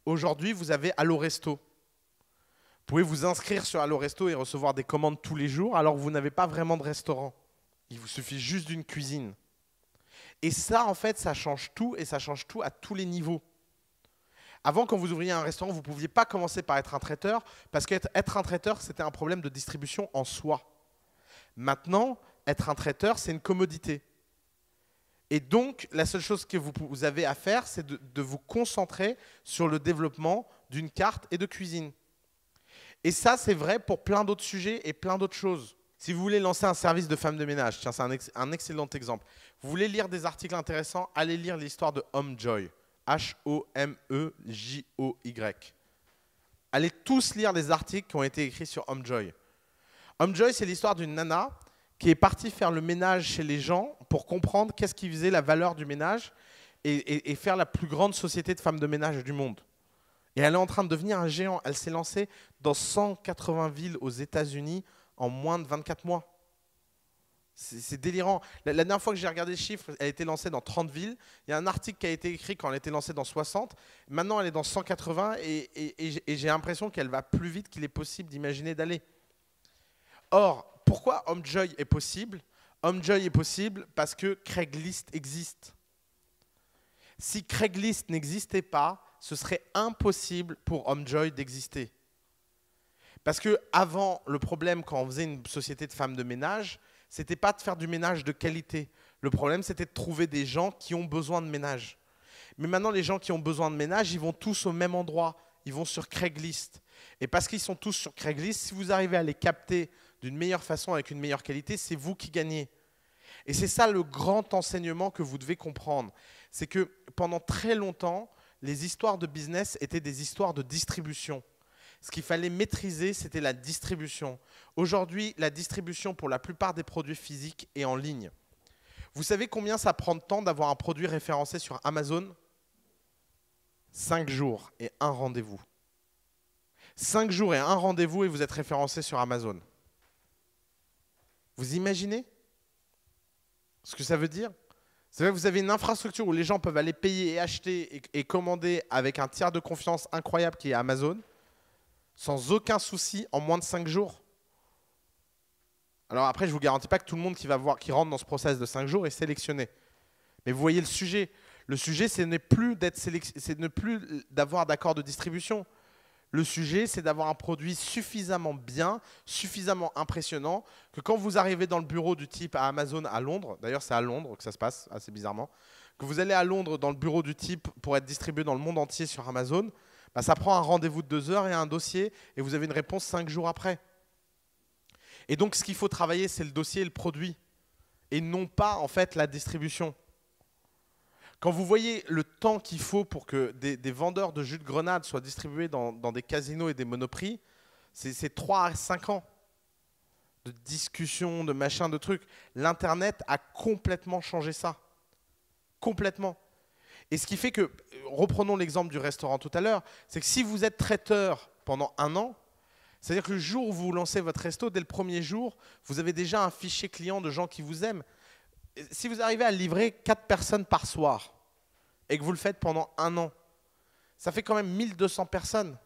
Aujourd'hui, vous avez Allo Resto. Vous pouvez vous inscrire sur Allo Resto et recevoir des commandes tous les jours alors que vous n'avez pas vraiment de restaurant. Il vous suffit juste d'une cuisine. Et ça, en fait, ça change tout et ça change tout à tous les niveaux. Avant, quand vous ouvriez un restaurant, vous ne pouviez pas commencer par être un traiteur parce qu'être un traiteur, c'était un problème de distribution en soi. Maintenant, être un traiteur, c'est une commodité. Et donc, la seule chose que vous avez à faire, c'est de vous concentrer sur le développement d'une carte et de cuisine. Et ça, c'est vrai pour plein d'autres sujets et plein d'autres choses. Si vous voulez lancer un service de femme de ménage, tiens, c'est un excellent exemple. Vous voulez lire des articles intéressants, allez lire l'histoire de Homejoy. H-O-M-E-J-O-Y. Allez tous lire les articles qui ont été écrits sur Homejoy. Homejoy, c'est l'histoire d'une nana qui est partie faire le ménage chez les gens pour comprendre qu'est-ce qui faisait la valeur du ménage et faire la plus grande société de femmes de ménage du monde. Et elle est en train de devenir un géant. Elle s'est lancée dans 180 villes aux États-Unis en moins de 24 mois. C'est délirant. La dernière fois que j'ai regardé les chiffres, elle a été lancée dans 30 villes. Il y a un article qui a été écrit quand elle a été lancée dans 60. Maintenant, elle est dans 180 et j'ai l'impression qu'elle va plus vite qu'il est possible d'imaginer d'aller. Or, pourquoi Homejoy est possible? Homejoy est possible parce que Craigslist existe. Si Craigslist n'existait pas, ce serait impossible pour Homejoy d'exister. Parce que avant, le problème quand on faisait une société de femmes de ménage, c'était pas de faire du ménage de qualité. Le problème, c'était de trouver des gens qui ont besoin de ménage. Mais maintenant, les gens qui ont besoin de ménage, ils vont tous au même endroit. Ils vont sur Craigslist. Et parce qu'ils sont tous sur Craigslist, si vous arrivez à les capter d'une meilleure façon, avec une meilleure qualité, c'est vous qui gagnez. Et c'est ça le grand enseignement que vous devez comprendre. C'est que pendant très longtemps, les histoires de business étaient des histoires de distribution. Ce qu'il fallait maîtriser, c'était la distribution. Aujourd'hui, la distribution pour la plupart des produits physiques est en ligne. Vous savez combien ça prend de temps d'avoir un produit référencé sur Amazon? 5 jours et un rendez-vous. 5 jours et un rendez-vous et vous êtes référencé sur Amazon. Vous imaginez ce que ça veut dire? Vous avez une infrastructure où les gens peuvent aller payer et acheter et commander avec un tiers de confiance incroyable qui est Amazon, sans aucun souci, en moins de 5 jours. Alors après, je ne vous garantis pas que tout le monde qui rentre dans ce process de 5 jours est sélectionné. Mais vous voyez le sujet. Le sujet, ce n'est plus d'avoir d'accord de distribution. Le sujet, c'est d'avoir un produit suffisamment bien, suffisamment impressionnant, que quand vous arrivez dans le bureau du type à Amazon à Londres, d'ailleurs c'est à Londres que ça se passe, assez bizarrement, que vous allez à Londres dans le bureau du type pour être distribué dans le monde entier sur Amazon, bah, ça prend un rendez-vous de 2 heures et un dossier, et vous avez une réponse 5 jours après. Et donc ce qu'il faut travailler, c'est le dossier et le produit, et non pas en fait la distribution. Quand vous voyez le temps qu'il faut pour que des vendeurs de jus de grenade soient distribués dans des casinos et des monoprix, c'est 3 à 5 ans de discussion, de machin, de trucs. L'Internet a complètement changé ça. Complètement. Et ce qui fait que, reprenons l'exemple du restaurant tout à l'heure, c'est que si vous êtes traiteur pendant 1 an, c'est-à-dire que le jour où vous lancez votre resto, dès le premier jour, vous avez déjà un fichier client de gens qui vous aiment. Si vous arrivez à livrer 4 personnes par soir et que vous le faites pendant 1 an, ça fait quand même 1200 personnes.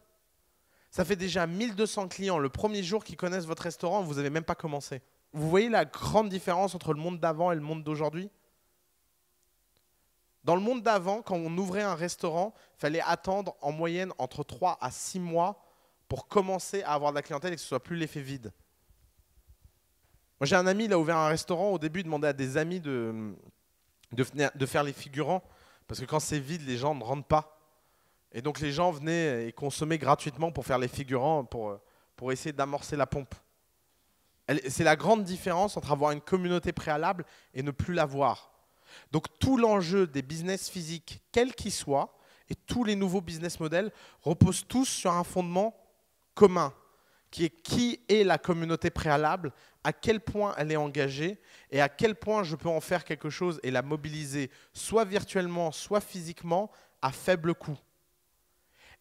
Ça fait déjà 1200 clients le premier jour qui connaissent votre restaurant, vous n'avez même pas commencé. Vous voyez la grande différence entre le monde d'avant et le monde d'aujourd'hui? Dans le monde d'avant, quand on ouvrait un restaurant, il fallait attendre en moyenne entre 3 à 6 mois pour commencer à avoir de la clientèle et que ce soit plus l'effet vide. Moi, j'ai un ami, il a ouvert un restaurant. Au début, il demandait à des amis de faire les figurants parce que quand c'est vide, les gens ne rentrent pas. Et donc, les gens venaient et consommaient gratuitement pour faire les figurants, pour essayer d'amorcer la pompe. C'est la grande différence entre avoir une communauté préalable et ne plus l'avoir. Donc tout l'enjeu des business physiques, quels qu'ils soient, et tous les nouveaux business models reposent tous sur un fondement commun, qui est la communauté préalable, à quel point elle est engagée et à quel point je peux en faire quelque chose et la mobiliser soit virtuellement, soit physiquement, à faible coût.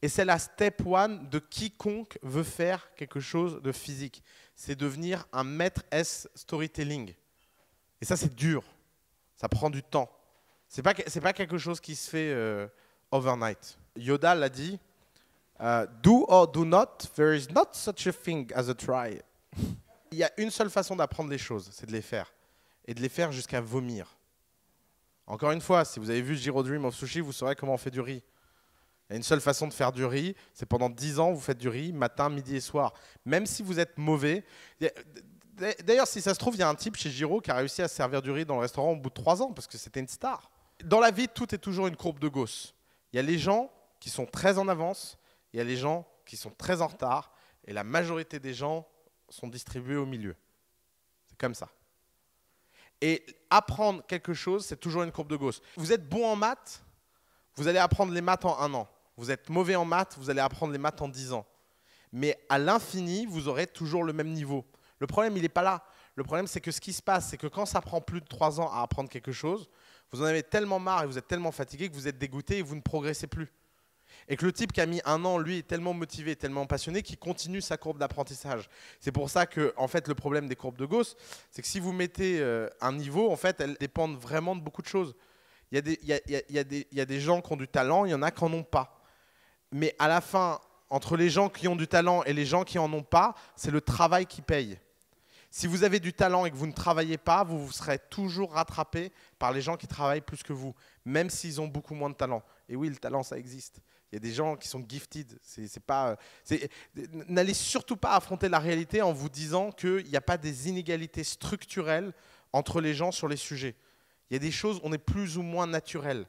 Et c'est la step one de quiconque veut faire quelque chose de physique. C'est devenir un maître S storytelling. Et ça, c'est dur. Ça prend du temps. C'est pas quelque chose qui se fait overnight. Yoda l'a dit, do or do not, there is not such a thing as a try. Il y a une seule façon d'apprendre les choses, c'est de les faire. Et de les faire jusqu'à vomir. Encore une fois, si vous avez vu Jiro Dream of Sushi, vous saurez comment on fait du riz. Il y a une seule façon de faire du riz, c'est pendant 10 ans, vous faites du riz matin, midi et soir. Même si vous êtes mauvais. D'ailleurs, si ça se trouve, il y a un type chez Jiro qui a réussi à se servir du riz dans le restaurant au bout de 3 ans parce que c'était une star. Dans la vie, tout est toujours une courbe de Gauss. Il y a les gens qui sont très en avance, il y a les gens qui sont très en retard et la majorité des gens sont distribués au milieu. C'est comme ça. Et apprendre quelque chose, c'est toujours une courbe de Gauss. Vous êtes bon en maths, vous allez apprendre les maths en 1 an. Vous êtes mauvais en maths, vous allez apprendre les maths en 10 ans. Mais à l'infini, vous aurez toujours le même niveau. Le problème, il n'est pas là. Le problème, c'est que ce qui se passe, c'est que quand ça prend plus de 3 ans à apprendre quelque chose, vous en avez tellement marre et vous êtes tellement fatigué que vous êtes dégoûté et vous ne progressez plus. Et que le type qui a mis 1 an, lui, est tellement motivé, tellement passionné qu'il continue sa courbe d'apprentissage. C'est pour ça que, en fait, le problème des courbes de Gauss, c'est que si vous mettez un niveau, en fait, elles dépendent vraiment de beaucoup de choses. Il y a des gens qui ont du talent, il y en a qui n'en ont pas. Mais à la fin, entre les gens qui ont du talent et les gens qui n'en ont pas, c'est le travail qui paye. Si vous avez du talent et que vous ne travaillez pas, vous serez toujours rattrapé par les gens qui travaillent plus que vous, même s'ils ont beaucoup moins de talent. Et oui, le talent, ça existe. Il y a des gens qui sont gifted. N'allez surtout pas affronter la réalité en vous disant qu'il n'y a pas des inégalités structurelles entre les gens sur les sujets. Il y a des choses où on est plus ou moins naturel.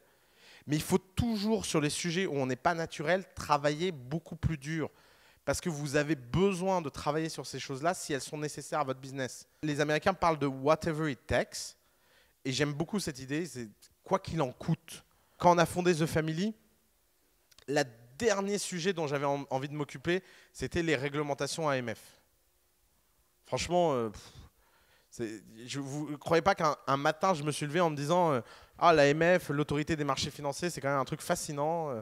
Mais il faut toujours, sur les sujets où on n'est pas naturel, travailler beaucoup plus dur. Parce que vous avez besoin de travailler sur ces choses-là si elles sont nécessaires à votre business. Les Américains parlent de whatever it takes. Et j'aime beaucoup cette idée, c'est quoi qu'il en coûte. Quand on a fondé The Family, le dernier sujet dont j'avais envie de m'occuper, c'était les réglementations AMF. Franchement, vous ne croyez pas qu'un matin, je me suis levé en me disant ah, l'AMF, l'autorité des marchés financiers, c'est quand même un truc fascinant.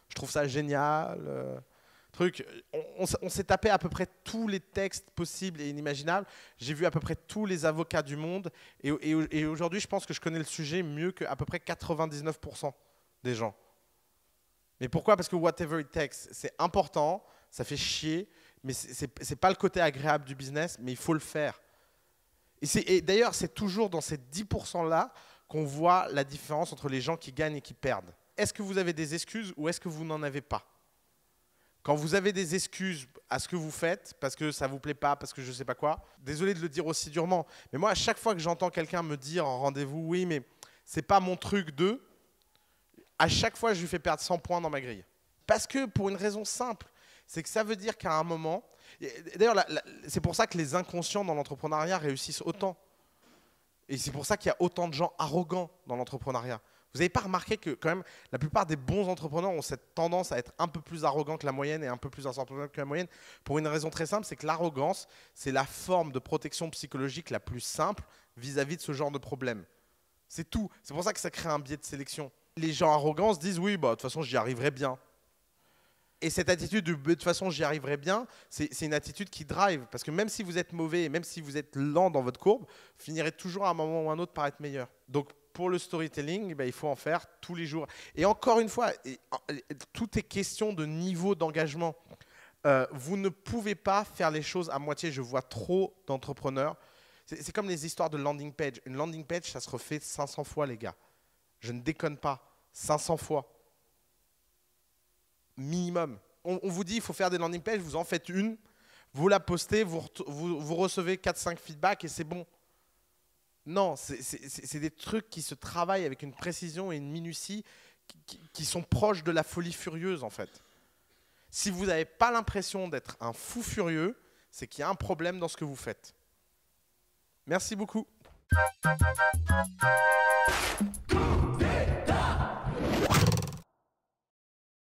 Je trouve ça génial. On s'est tapé à peu près tous les textes possibles et inimaginables. J'ai vu à peu près tous les avocats du monde. Et aujourd'hui, je pense que je connais le sujet mieux qu'à peu près 99% des gens. Mais pourquoi? Parce que whatever it takes, c'est important, ça fait chier, mais ce n'est pas le côté agréable du business, mais il faut le faire. Et d'ailleurs, c'est toujours dans ces 10%-là qu'on voit la différence entre les gens qui gagnent et qui perdent. Est-ce que vous avez des excuses ou est-ce que vous n'en avez pas? Quand vous avez des excuses à ce que vous faites, parce que ça ne vous plaît pas, parce que je ne sais pas quoi, désolé de le dire aussi durement, mais moi, à chaque fois que j'entends quelqu'un me dire en rendez-vous, oui, mais ce n'est pas mon truc de, à chaque fois, je lui fais perdre 100 points dans ma grille. Parce que, pour une raison simple, c'est que ça veut dire qu'à un moment, d'ailleurs, c'est pour ça que les inconscients dans l'entrepreneuriat réussissent autant. Et c'est pour ça qu'il y a autant de gens arrogants dans l'entrepreneuriat. Vous n'avez pas remarqué que quand même, la plupart des bons entrepreneurs ont cette tendance à être un peu plus arrogants que la moyenne et un peu plus entrepreneurs que la moyenne pour une raison très simple, c'est que l'arrogance, c'est la forme de protection psychologique la plus simple vis-à-vis de ce genre de problème. C'est tout. C'est pour ça que ça crée un biais de sélection. Les gens arrogants se disent oui, bah, de toute façon, j'y arriverai bien. Et cette attitude de toute façon, j'y arriverai bien, c'est une attitude qui drive. Parce que même si vous êtes mauvais, même si vous êtes lent dans votre courbe, vous finirez toujours à un moment ou à un autre par être meilleur. Donc, pour le storytelling, il faut en faire tous les jours. Et encore une fois, tout est question de niveau d'engagement. Vous ne pouvez pas faire les choses à moitié. Je vois trop d'entrepreneurs. C'est comme les histoires de landing page. Une landing page, ça se refait 500 fois, les gars. Je ne déconne pas. 500 fois. Minimum. On vous dit, il faut faire des landing pages, vous en faites une, vous la postez, vous recevez 4-5 feedbacks et c'est bon. Non, c'est des trucs qui se travaillent avec une précision et une minutie qui sont proches de la folie furieuse, en fait. Si vous n'avez pas l'impression d'être un fou furieux, c'est qu'il y a un problème dans ce que vous faites. Merci beaucoup.